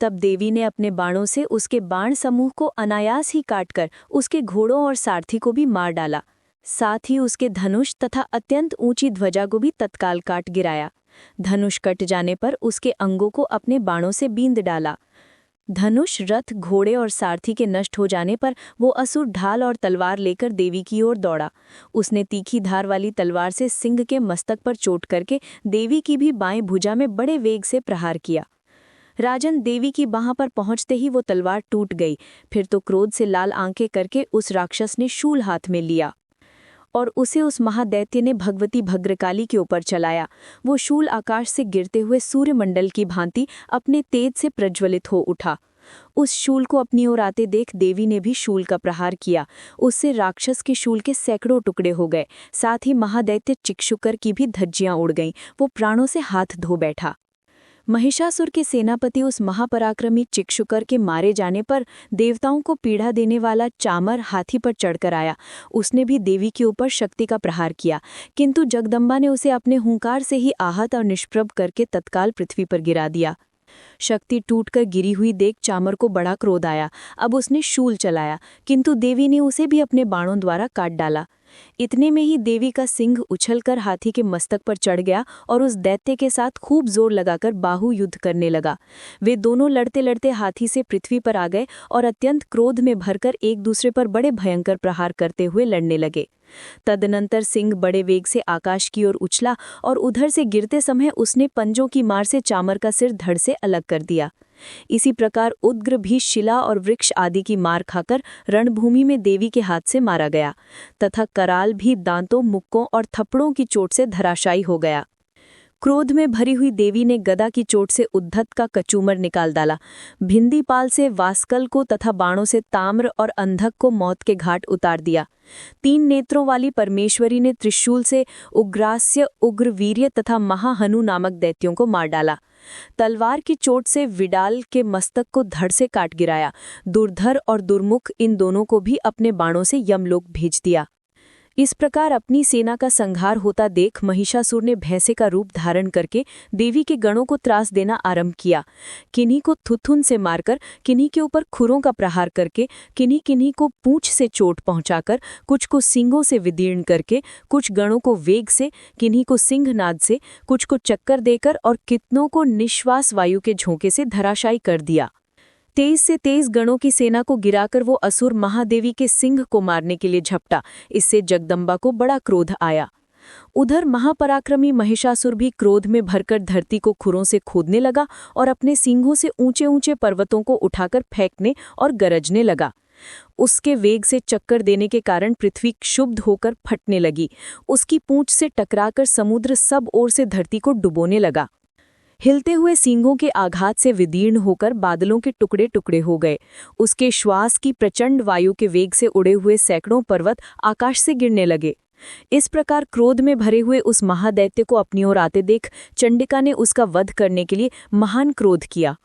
तब देवी ने अपने बाणों से उसके बाण समूह को अनायास ही काटकर उसके घोड़ों और सारथी को भी मार डाला। साथ ही उसके धनुष तथा अत्यंत ऊंची ध्वजा को भी तत्काल काट गिराया। धनुष कट जाने पर उसके अंगों को अपने बाणों से बींद डाला। धनुष, रथ, घोड़े और सारथी के नष्ट हो जाने पर वो असुर ढाल और तलवार लेकर देवी की ओर दौड़ा। उसने तीखी धार वाली तलवार से सिंह के मस्तक पर चोट करके देवी की भी बाएं भुजा में बड़े वेग से प्रहार किया। राजन, देवी की बाह पर पहुंचते ही वो तलवार टूट गई। फिर तो क्रोध से लाल आंखें करके उस राक्षस ने शूल हाथ में लिया और उसे उस महादैत्य ने भगवती भद्रकाली के ऊपर चलाया। वो शूल आकाश से गिरते हुए सूर्यमंडल की भांति अपने तेज से प्रज्वलित हो उठा। उस शूल को अपनी ओर आते देख देवी ने भी शूल का प्रहार किया। उससे राक्षस के शूल के सैकड़ों टुकड़े हो गए। साथ ही महादैत्य चिक्षुकर की भी धज्जियां उड़ गईं। वो प्राणों से हाथ धो बैठा। महिषासुर के सेनापति उस महापराक्रमी चिक्षुकर के मारे जाने पर देवताओं को पीड़ा देने वाला चामर हाथी पर चढ़कर आया। उसने भी देवी के ऊपर शक्ति का प्रहार किया, किंतु जगदम्बा ने उसे अपने हुंकार से ही आहत और निष्प्रभ करके तत्काल पृथ्वी पर गिरा दिया। शक्ति टूटकर गिरी हुई देख चामर को बड़ा क्रोध आया। अब उसने शूल चलाया, किंतु देवी ने उसे भी अपने बाणों द्वारा काट डाला। इतने में ही देवी का सिंह उछलकर हाथी के मस्तक पर चढ़ गया और उस दैत्य के साथ खूब जोर लगाकर बाहु युद्ध करने लगा। वे दोनों लड़ते लड़ते हाथी से पृथ्वी पर आ गए और अत्यंत क्रोध में भरकर एक दूसरे पर बड़े भयंकर प्रहार करते हुए लड़ने लगे। तदनंतर सिंह बड़े वेग से आकाश की ओर उछला और उधर से गिरते समय उसने पंजों की मार से चामर का सिर धड़ से अलग कर दिया। इसी प्रकार उग्र भी शिला और वृक्ष आदि की मार खाकर रणभूमि में देवी के हाथ से मारा गया तथा कराल भी दांतों, मुक्कों और थप्पड़ों की चोट से धराशायी हो गया। क्रोध में भरी हुई देवी ने गदा की चोट से उद्धत का कचूमर निकाल डाला। भिंदीपाल से वास्कल को तथा बाणों से ताम्र और अंधक को मौत के घाट उतार दिया। 3 नेत्रों वाली परमेश्वरी ने त्रिशूल से उग्रास्य, उग्रवीर्य तथा महाहनु नामक दैत्यों को मार डाला। तलवार की चोट से विडाल के मस्तक को धड़ से काट गिराया। दुर्धर और दुर्मुख इन दोनों को भी अपने बाणों से यमलोक भेज दिया। इस प्रकार अपनी सेना का संहार होता देख महिषासुर ने भैंसे का रूप धारण करके देवी के गणों को त्रास देना आरंभ किया। किन्हीं को थुथुन से मारकर, किन्हीं के ऊपर खुरों का प्रहार करके, किन्हीं को पूंछ से चोट पहुंचाकर, कुछ को सींगों से विदीर्ण करके, कुछ गणों को वेग से, किन्हीं को सिंहनाद से, कुछ को चक्कर देकर और कितनों को निश्वास वायु के झोंके से धराशायी कर दिया। 23 से 23 गणों की सेना को गिराकर वो असुर महादेवी के सिंह को मारने के लिए झपटा। इससे जगदम्बा को बड़ा क्रोध आया। उधर महापराक्रमी महिषासुर भी क्रोध में भरकर धरती को खुरों से खोदने लगा और अपने सींगों से ऊंचे ऊंचे पर्वतों को उठाकर फेंकने और गरजने लगा। उसके वेग से चक्कर देने के कारण पृथ्वी क्षुब्ध होकर फटने लगी। उसकी पूंछ से टकराकर समुद्र सब ओर से धरती को डुबोने लगा। हिलते हुए सींगों के आघात से विदीर्ण होकर बादलों के टुकड़े टुकड़े हो गए। उसके श्वास की प्रचंड वायु के वेग से उड़े हुए सैकड़ों पर्वत आकाश से गिरने लगे। इस प्रकार क्रोध में भरे हुए उस महादैत्य को अपनी ओर आते देख चंडिका ने उसका वध करने के लिए महान क्रोध किया।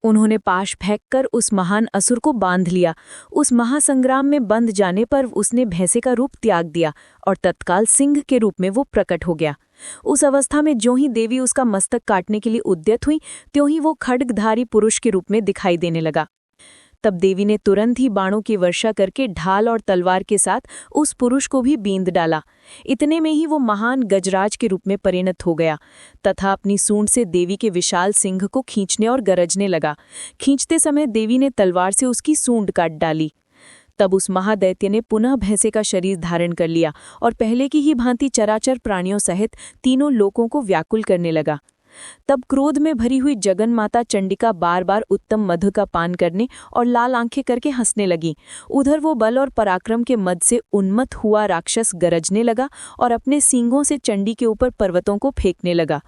उन्होंने पाश फेंककर उस महान असुर को बांध लिया। उस महासंग्राम में बंध जाने पर उसने भैंसे का रूप त्याग दिया और तत्काल सिंह के रूप में वो प्रकट हो गया। उस अवस्था में ज्यों ही देवी उसका मस्तक काटने के लिए उद्यत हुई, त्यों ही वो खड्गधारी पुरुष के रूप में दिखाई देने लगा। तब देवी ने तुरंत ही बाणों की वर्षा करके ढाल और तलवार के साथ उस पुरुष को भी बींद डाला। इतने में ही वो महान गजराज के रूप में परिणत हो गया तथा अपनी सूंड से देवी के विशाल सिंह को खींचने और गरजने लगा। खींचते समय देवी ने तलवार से उसकी सूंड काट डाली। तब उस महादैत्य ने पुनः भैंसे का शरीर धारण कर लिया और पहले की ही भांति चराचर प्राणियों सहित तीनों लोकों को व्याकुल करने लगा। तब क्रोध में भरी हुई जगन माता चंडिका बार बार उत्तम मधु का पान करने और लाल आंखें करके हंसने लगी। उधर वो बल और पराक्रम के मद से उन्मत्त हुआ राक्षस गरजने लगा और अपने सींगों से चंडी के ऊपर पर्वतों को फेंकने लगा।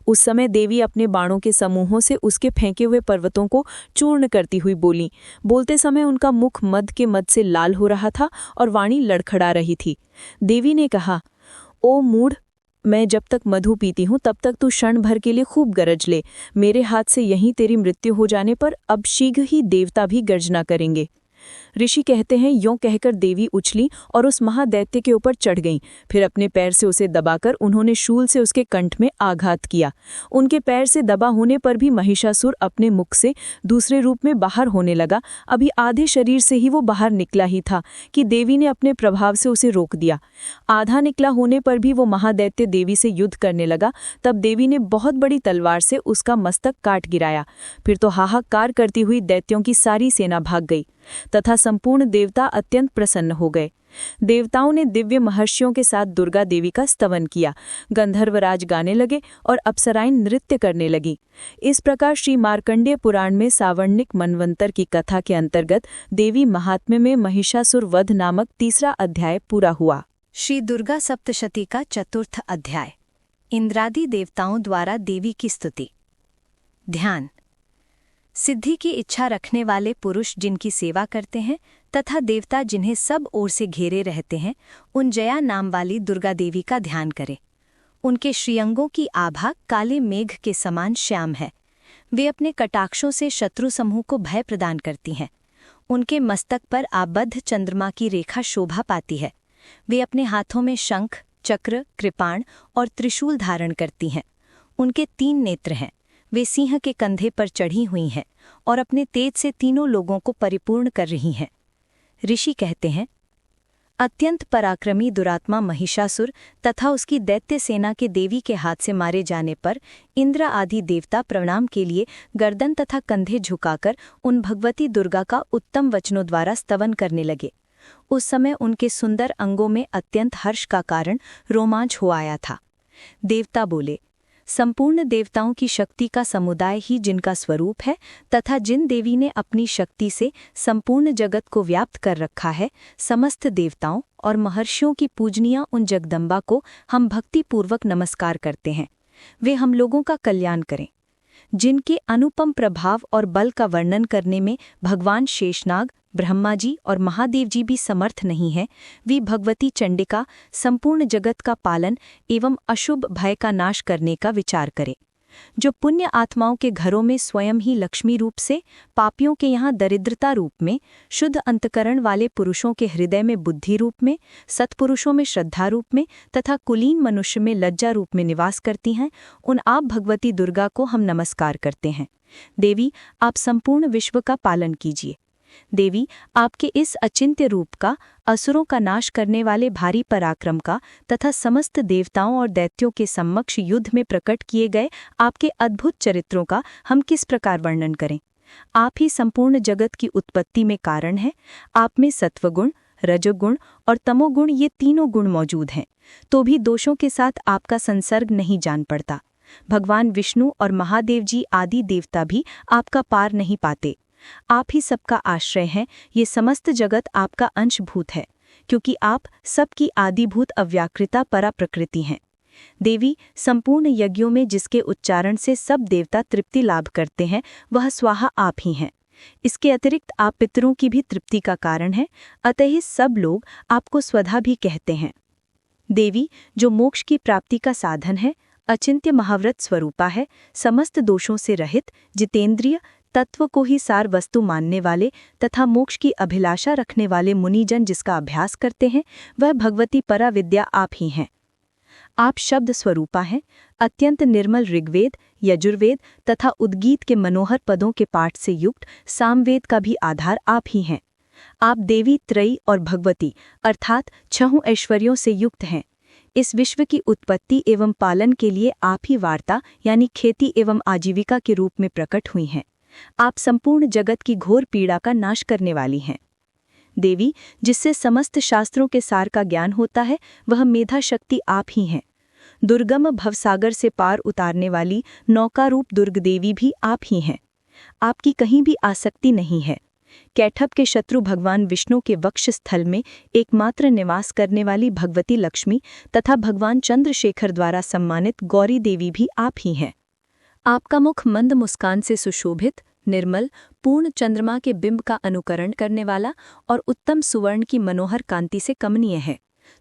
उस समय देवी अपने बाणों के समूहों से उसके फेंके हुए पर्वतों को चूर्ण करती हुई बोली। बोलते समय उनका मुख मद के मद से लाल हो रहा था और वाणी लड़खड़ा रही थी। देवी ने कहा, ओ मूढ़, मैं जब तक मधु पीती हूँ तब तक तू क्षण भर के लिए खूब गरज ले। मेरे हाथ से यहीं तेरी मृत्यु हो जाने पर अब शीघ्र ही देवता भी गर्जना करेंगे।
ऋषि कहते हैं, यों कहकर देवी उछली और उस महादैत्य के ऊपर चढ़ गईं। फिर अपने पैर से उसे दबाकर उन्होंने शूल से उसके कंठ में आघात किया। उनके पैर से दबा होने पर भी महिषासुर अपने मुख से दूसरे रूप में बाहर होने लगा। अभी आधे शरीर से ही वो बाहर निकला ही था कि देवी ने अपने प्रभाव से उसे रोक दिया। आधा निकला होने पर भी वो महादैत्य देवी से युद्ध करने लगा। तब देवी ने बहुत बड़ी तलवार से उसका मस्तक काट गिराया। फिर तो हाहाकार करती हुई दैत्यों की सारी सेना भाग गई तथा संपूर्ण देवता अत्यंत प्रसन्न हो गए। देवताओं ने दिव्य महर्षियों के साथ दुर्गा देवी का स्तवन किया। गंधर्वराज गाने लगे और अप्सराएं नृत्य करने लगी। इस प्रकार श्री मार्कंडेय पुराण में सावर्णिक मनवंतर की कथा के अंतर्गत देवी महात्म्य में महिषासुर वध नामक 3रा अध्याय पूरा हुआ।
श्री दुर्गा सप्तशती का 4th अध्याय। इंद्रादि देवताओं द्वारा देवी की स्तुति। ध्यान। सिद्धि की इच्छा रखने वाले पुरुष जिनकी सेवा करते हैं तथा देवता जिन्हें सब ओर से घेरे रहते हैं, उन जया नाम वाली दुर्गा देवी का ध्यान करें। उनके श्रीअंगों की आभा काले मेघ के समान श्याम है। वे अपने कटाक्षों से शत्रु समूह को भय प्रदान करती हैं। उनके मस्तक पर आबद्ध चंद्रमा की रेखा शोभा पाती है। वे अपने हाथों में शंख, चक्र, कृपाण और त्रिशूल धारण करती हैं। उनके 3 नेत्र हैं। वे सिंह के कंधे पर चढ़ी हुई हैं और अपने तेज से तीनों लोगों को परिपूर्ण कर रही हैं। ऋषि कहते हैं, अत्यंत पराक्रमी दुरात्मा महिषासुर तथा उसकी दैत्य सेना के देवी के हाथ से मारे जाने पर इंद्र आदि देवता प्रणाम के लिए गर्दन तथा कंधे झुकाकर उन भगवती दुर्गा का उत्तम वचनों द्वारा स्तवन करने लगे। उस समय उनके सुंदर अंगों में अत्यंत हर्ष का कारण रोमांच हो आया था। देवता बोले, संपूर्ण देवताओं की शक्ति का समुदाय ही जिनका स्वरूप है तथा जिन देवी ने अपनी शक्ति से संपूर्ण जगत को व्याप्त कर रखा है, समस्त देवताओं और महर्षियों की पूजनीय उन जगदम्बा को हम भक्तिपूर्वक नमस्कार करते हैं। वे हम लोगों का कल्याण करें। जिनके अनुपम प्रभाव और बल का वर्णन करने में भगवान शेषनाग, ब्रह्मा जी और महादेव जी भी समर्थ नहीं हैं, वे भगवती चंडिका संपूर्ण जगत का पालन एवं अशुभ भय का नाश करने का विचार करें। जो पुण्य आत्माओं के घरों में स्वयं ही लक्ष्मी रूप से, पापियों के यहाँ दरिद्रता रूप में, शुद्ध अंतकरण वाले पुरुषों के हृदय में बुद्धि रूप में, सत्पुरुषों में श्रद्धा रूप में तथा कुलीन मनुष्य में लज्जा रूप में निवास करती हैं, उन आप भगवती दुर्गा को हम नमस्कार करते हैं। देवी, आप संपूर्ण विश्व का पालन कीजिए। देवी, आपके इस अचिंत्य रूप का, असुरों का नाश करने वाले भारी पराक्रम का तथा समस्त देवताओं और दैत्यों के सम्मक्ष युद्ध में प्रकट किए गए आपके अद्भुत चरित्रों का हम किस प्रकार वर्णन करें। आप ही संपूर्ण जगत की उत्पत्ति में कारण हैं। आप में सत्वगुण, रजोगुण और तमोगुण ये तीनों गुण मौजूद हैं, तो भी दोषों के साथ आपका संसर्ग नहीं जान पड़ता। भगवान विष्णु और महादेव जी आदि देवता भी आपका पार नहीं पाते। आप ही सबका आश्रय हैं। ये समस्त जगत आपका अंशभूत है, क्योंकि आप सबकी आदिभूत अव्याकृता परा प्रकृति हैं। देवी, संपूर्ण यज्ञों में जिसके उच्चारण से सब देवता तृप्ति लाभ करते हैं, वह स्वाहा आप ही हैं। इसके अतिरिक्त आप पितरों की भी तृप्ति का कारण हैं, अतः सब लोग आपको स्वधा भी कहते हैं। देवी, जो मोक्ष की प्राप्ति का साधन है, अचिंत्य महाव्रत स्वरूपा है, समस्त दोषों से रहित, जितेंद्रिय, तत्व को ही सार वस्तु मानने वाले तथा मोक्ष की अभिलाषा रखने वाले मुनिजन जिसका अभ्यास करते हैं, वह भगवती परा विद्या आप ही हैं। आप शब्द स्वरूपा हैं। अत्यंत निर्मल ऋग्वेद, यजुर्वेद तथा उद्गीत के मनोहर पदों के पाठ से युक्त सामवेद का भी आधार आप ही हैं। आप देवी त्रयी और भगवती अर्थात 6 ऐश्वर्यों से युक्त हैं। इस विश्व की उत्पत्ति एवं पालन के लिए आप ही वार्ता यानी खेती एवं आजीविका के रूप में प्रकट हुई हैं। आप संपूर्ण जगत की घोर पीड़ा का नाश करने वाली हैं। देवी, जिससे समस्त शास्त्रों के सार का ज्ञान होता है, वह मेधा शक्ति आप ही हैं। दुर्गम भवसागर से पार उतारने वाली नौका रूप दुर्ग देवी भी आप ही हैं। आपकी कहीं भी आसक्ति नहीं है। कैठब के शत्रु भगवान विष्णु के वक्ष स्थल में एकमात्र निवास करने वाली भगवती लक्ष्मी तथा भगवान चंद्रशेखर द्वारा सम्मानित गौरी देवी भी आप ही हैं। आपका मुख मंद मुस्कान से सुशोभित, निर्मल, पूर्ण चंद्रमा के बिंब का अनुकरण करने वाला और उत्तम सुवर्ण की मनोहर कांति से कमनीय है।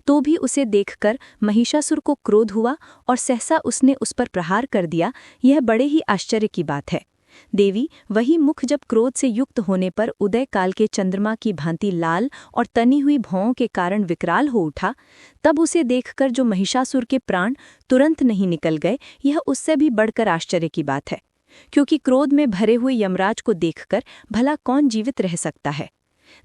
तो भी उसे देखकर महिषासुर को क्रोध हुआ और सहसा उसने उस पर प्रहार कर दिया। यह बड़े ही आश्चर्य की बात है। देवी वही मुख जब क्रोध से युक्त होने पर उदय काल के चंद्रमा की भांति लाल और तनी हुई भौं के कारण विकराल हो उठा, तब उसे देखकर जो महिषासुर के प्राण तुरंत नहीं निकल गए, यह उससे भी बढ़कर आश्चर्य की बात है, क्योंकि क्रोध में भरे हुए यमराज को देखकर भला कौन जीवित रह सकता है।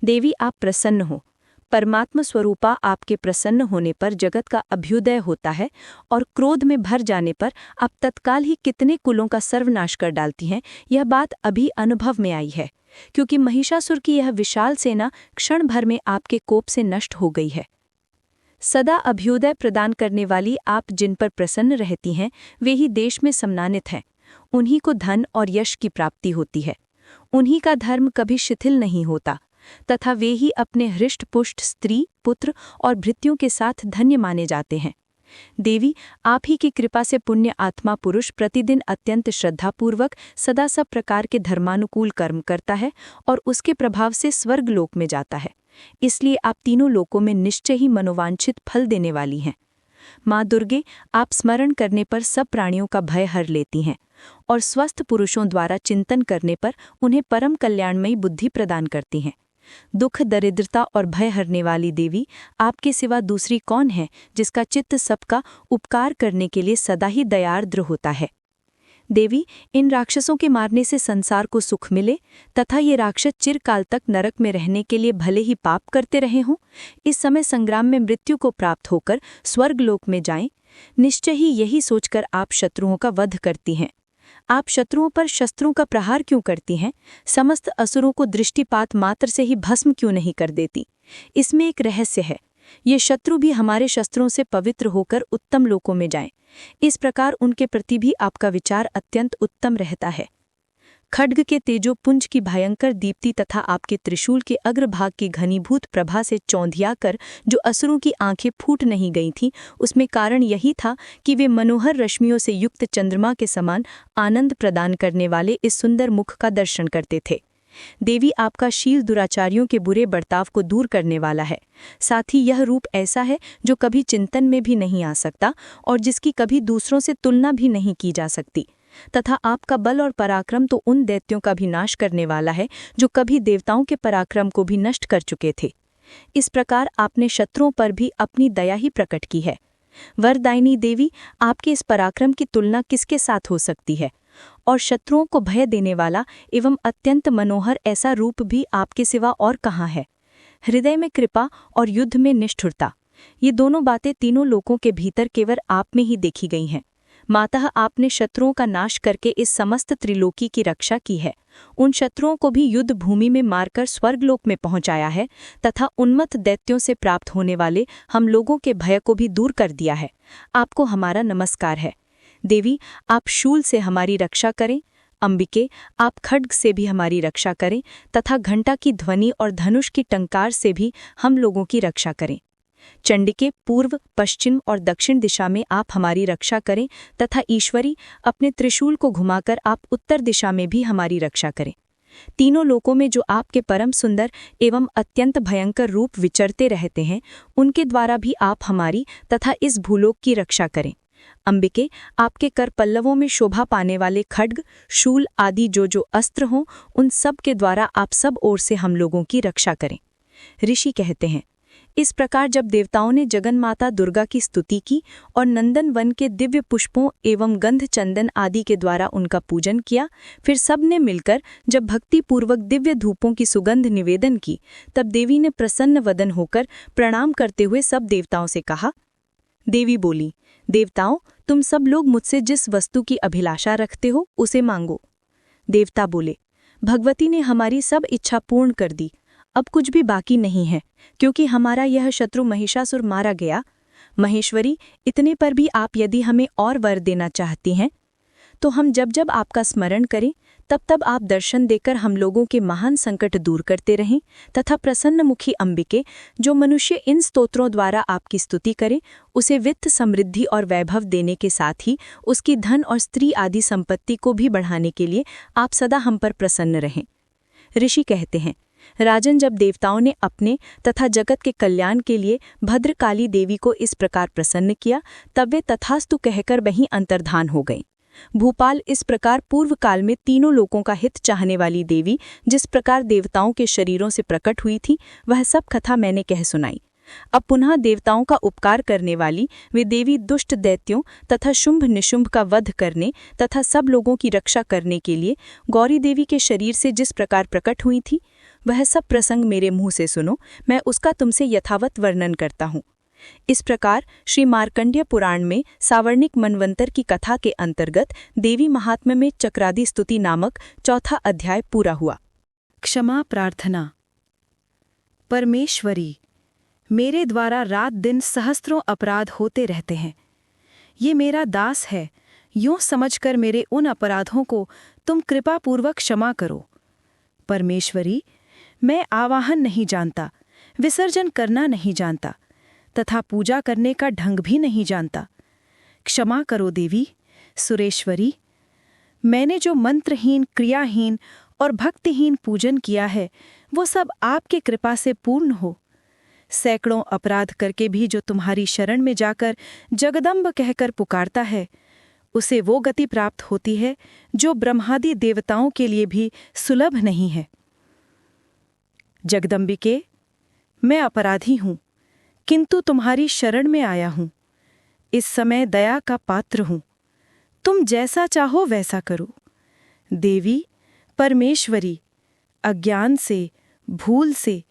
देवी आप प्रसन्न हो। परमात्मा स्वरूपा आपके प्रसन्न होने पर जगत का अभ्युदय होता है और क्रोध में भर जाने पर आप तत्काल ही कितने कुलों का सर्वनाश कर डालती हैं, यह बात अभी अनुभव में आई है, क्योंकि महिषासुर की यह विशाल सेना क्षण भर में आपके कोप से नष्ट हो गई है। सदा अभ्युदय प्रदान करने वाली आप जिन पर प्रसन्न रहती हैं, वे ही देश में सम्मानित हैं। उन्हीं को धन और यश की प्राप्ति होती है। उन्हीं का धर्म कभी शिथिल नहीं होता, तथा वे ही अपने हृष्ट-पुष्ट स्त्री, पुत्र और भृत्यों के साथ धन्य माने जाते हैं। देवी, आप ही की कृपा से पुण्य आत्मा पुरुष प्रतिदिन अत्यंत श्रद्धापूर्वक सदा सब प्रकार के धर्मानुकूल कर्म करता है और उसके प्रभाव से स्वर्ग लोक में जाता है। इसलिए आप तीनों लोकों में निश्चय ही मनोवांछित फल देने वाली हैं। माँ दुर्गे, आप स्मरण करने पर सब प्राणियों का भय हर लेती हैं और स्वस्थ पुरुषों द्वारा चिंतन करने पर उन्हें परम कल्याणमयी बुद्धि प्रदान करती हैं। दुख, दरिद्रता और भय हरने वाली देवी, आपके सिवा दूसरी कौन है जिसका चित्त सबका उपकार करने के लिए सदा ही दयार्द्र होता है। देवी, इन राक्षसों के मारने से संसार को सुख मिले तथा ये राक्षस चिरकाल तक नरक में रहने के लिए भले ही पाप करते रहे हों, इस समय संग्राम में मृत्यु को प्राप्त होकर स्वर्गलोक में जाएं, निश्चय ही यही सोचकर आप शत्रुओं का वध करती हैं। आप शत्रुओं पर शस्त्रों का प्रहार क्यों करती हैं? समस्त असुरों को दृष्टिपात मात्र से ही भस्म क्यों नहीं कर देती? इसमें एक रहस्य है। ये शत्रु भी हमारे शस्त्रों से पवित्र होकर उत्तम लोकों में जाएं। इस प्रकार उनके प्रति भी आपका विचार अत्यंत उत्तम रहता है। खड्ग के तेजोपुंज की भयंकर दीप्ति तथा आपके त्रिशूल के अग्रभाग की घनीभूत प्रभा से चौंधियाकर जो असुरों की आंखें फूट नहीं गई थीं, उसमें कारण यही था कि वे मनोहर रश्मियों से युक्त चंद्रमा के समान आनंद प्रदान करने वाले इस सुंदर मुख का दर्शन करते थे। देवी, आपका शील दुराचारियों के बुरे बर्ताव को दूर करने वाला है। साथ ही यह रूप ऐसा है जो कभी चिंतन में भी नहीं आ सकता और जिसकी कभी दूसरों से तुलना भी नहीं की जा सकती, तथा आपका बल और पराक्रम तो उन दैत्यों का भी नाश करने वाला है जो कभी देवताओं के पराक्रम को भी नष्ट कर चुके थे। इस प्रकार आपने शत्रुओं पर भी अपनी दया ही प्रकट की है। वरदायिनी देवी, आपके इस पराक्रम की तुलना किसके साथ हो सकती है? और शत्रुओं को भय देने वाला एवं अत्यंत मनोहर ऐसा रूप भी आपके सिवा और कहाँ है? हृदय में कृपा और युद्ध में निष्ठुरता, ये दोनों बातें तीनों लोकों के भीतर केवल आप में ही देखी गई हैं। मातः आपने शत्रुओं का नाश करके इस समस्त त्रिलोकी की रक्षा की है। उन शत्रुओं को भी युद्ध भूमि में मारकर स्वर्गलोक में पहुंचाया है तथा उन्मत्त दैत्यों से प्राप्त होने वाले हम लोगों के भय को भी दूर कर दिया है। आपको हमारा नमस्कार है। देवी, आप शूल से हमारी रक्षा करें। अंबिके, आप खड्ग से भी हमारी रक्षा करें तथा घंटा की ध्वनि और धनुष की टंकार से भी हम लोगों की रक्षा करें। चंडिके, पूर्व, पश्चिम और दक्षिण दिशा में आप हमारी रक्षा करें तथा ईश्वरी, अपने त्रिशूल को घुमाकर आप उत्तर दिशा में भी हमारी रक्षा करें। तीनों लोकों में जो आपके परम सुंदर एवं अत्यंत भयंकर रूप विचरते रहते हैं, उनके द्वारा भी आप हमारी तथा इस भूलोक की रक्षा करें। अंबिके, आपके कर पल्लवों में शोभा पाने वाले खड्ग, शूल आदि जो अस्त्र हों, उन सब के द्वारा आप सब ओर से हम लोगों की रक्षा करें। ऋषि कहते हैं, इस प्रकार जब देवताओं ने जगन्माता दुर्गा की स्तुति की और नंदन वन के दिव्य पुष्पों एवं गंध चंदन आदि के द्वारा उनका पूजन किया, फिर सब ने मिलकर जब भक्तिपूर्वक दिव्य धूपों की सुगंध निवेदन की, तब देवी ने प्रसन्न वदन होकर प्रणाम करते हुए सब देवताओं से कहा। देवी बोली, देवताओं, तुम सब लोग मुझसे जिस वस्तु की अभिलाषा रखते हो उसे मांगो। देवता बोले, भगवती ने हमारी सब इच्छा पूर्ण कर दी, अब कुछ भी बाकी नहीं है, क्योंकि हमारा यह शत्रु महिषासुर मारा गया। महेश्वरी, इतने पर भी आप यदि हमें और वर देना चाहती हैं तो हम जब जब आपका स्मरण करें तब तब आप दर्शन देकर हम लोगों के महान संकट दूर करते रहें तथा प्रसन्नमुखी अंबिके, जो मनुष्य इन स्तोत्रों द्वारा आपकी स्तुति करे, उसे वित्त, समृद्धि और वैभव देने के साथ ही उसकी धन और स्त्री आदि संपत्ति को भी बढ़ाने के लिए आप सदा हम पर प्रसन्न रहें। ऋषि कहते हैं, राजन, जब देवताओं ने अपने तथा जगत के कल्याण के लिए भद्रकाली देवी को इस प्रकार प्रसन्न किया, तब वे तथास्तु कहकर वहीं अंतर्धान हो गईं।
भूपाल इस प्रकार पूर्व काल में तीनों लोकों का हित चाहने वाली देवी जिस प्रकार देवताओं के शरीरों से प्रकट हुई थी, वह सब कथा मैंने कह सुनाई। अब पुनः देवताओं का उपकार करने वाली वे देवी दुष्ट दैत्यों तथा शुंभ निशुंभ का वध करने तथा सब लोगों की रक्षा करने के लिए गौरी देवी के शरीर से जिस प्रकार प्रकट हुई थी, वह सब प्रसंग मेरे मुंह से सुनो, मैं उसका तुमसे यथावत वर्णन करता हूँ। इस प्रकार श्री मार्कंडेय पुराण में सावर्णिक मनवंतर की कथा के अंतर्गत देवी महात्म्य में चक्रादि स्तुति नामक चौथा अध्याय पूरा हुआ।
क्षमा प्रार्थना। परमेश्वरी, मेरे द्वारा रात दिन सहस्त्रों अपराध होते रहते हैं। ये मेरा दास है, यूं समझकर मेरे उन अपराधों को तुम कृपापूर्वक क्षमा करो। परमेश्वरी, मैं आवाहन नहीं जानता, विसर्जन करना नहीं जानता तथा पूजा करने का ढंग भी नहीं जानता। क्षमा करो देवी। सुरेश्वरी, मैंने जो मंत्रहीन, क्रियाहीन और भक्तिहीन पूजन किया है, वो सब आपके कृपा से पूर्ण हो। सैकड़ों अपराध करके भी जो तुम्हारी शरण में जाकर जगदम्ब कहकर पुकारता है, उसे वो गति प्राप्त होती है जो ब्रह्मादि देवताओं के लिए भी सुलभ नहीं है। जगदम्बिके, मैं अपराधी हूँ, किंतु तुम्हारी शरण में आया हूँ। इस समय दया का पात्र हूँ, तुम जैसा चाहो वैसा करो। देवी परमेश्वरी, अज्ञान से, भूल से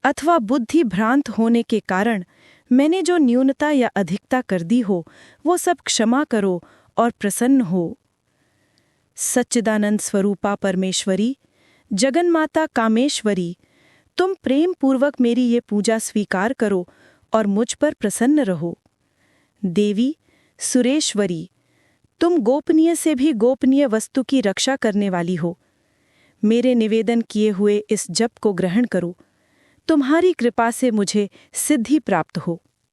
अथवा बुद्धि भ्रांत होने के कारण मैंने जो न्यूनता या अधिकता कर दी हो, वो सब क्षमा करो और प्रसन्न हो। सच्चिदानंद स्वरूपा परमेश्वरी, जगन्माता कामेश्वरी, तुम प्रेम पूर्वक मेरी ये पूजा स्वीकार करो और मुझ पर प्रसन्न रहो। देवी सुरेश्वरी, तुम गोपनीय से भी गोपनीय वस्तु की रक्षा करने वाली हो। मेरे निवेदन किए हुए इस जप को ग्रहण करो, तुम्हारी कृपा से मुझे सिद्धि प्राप्त हो।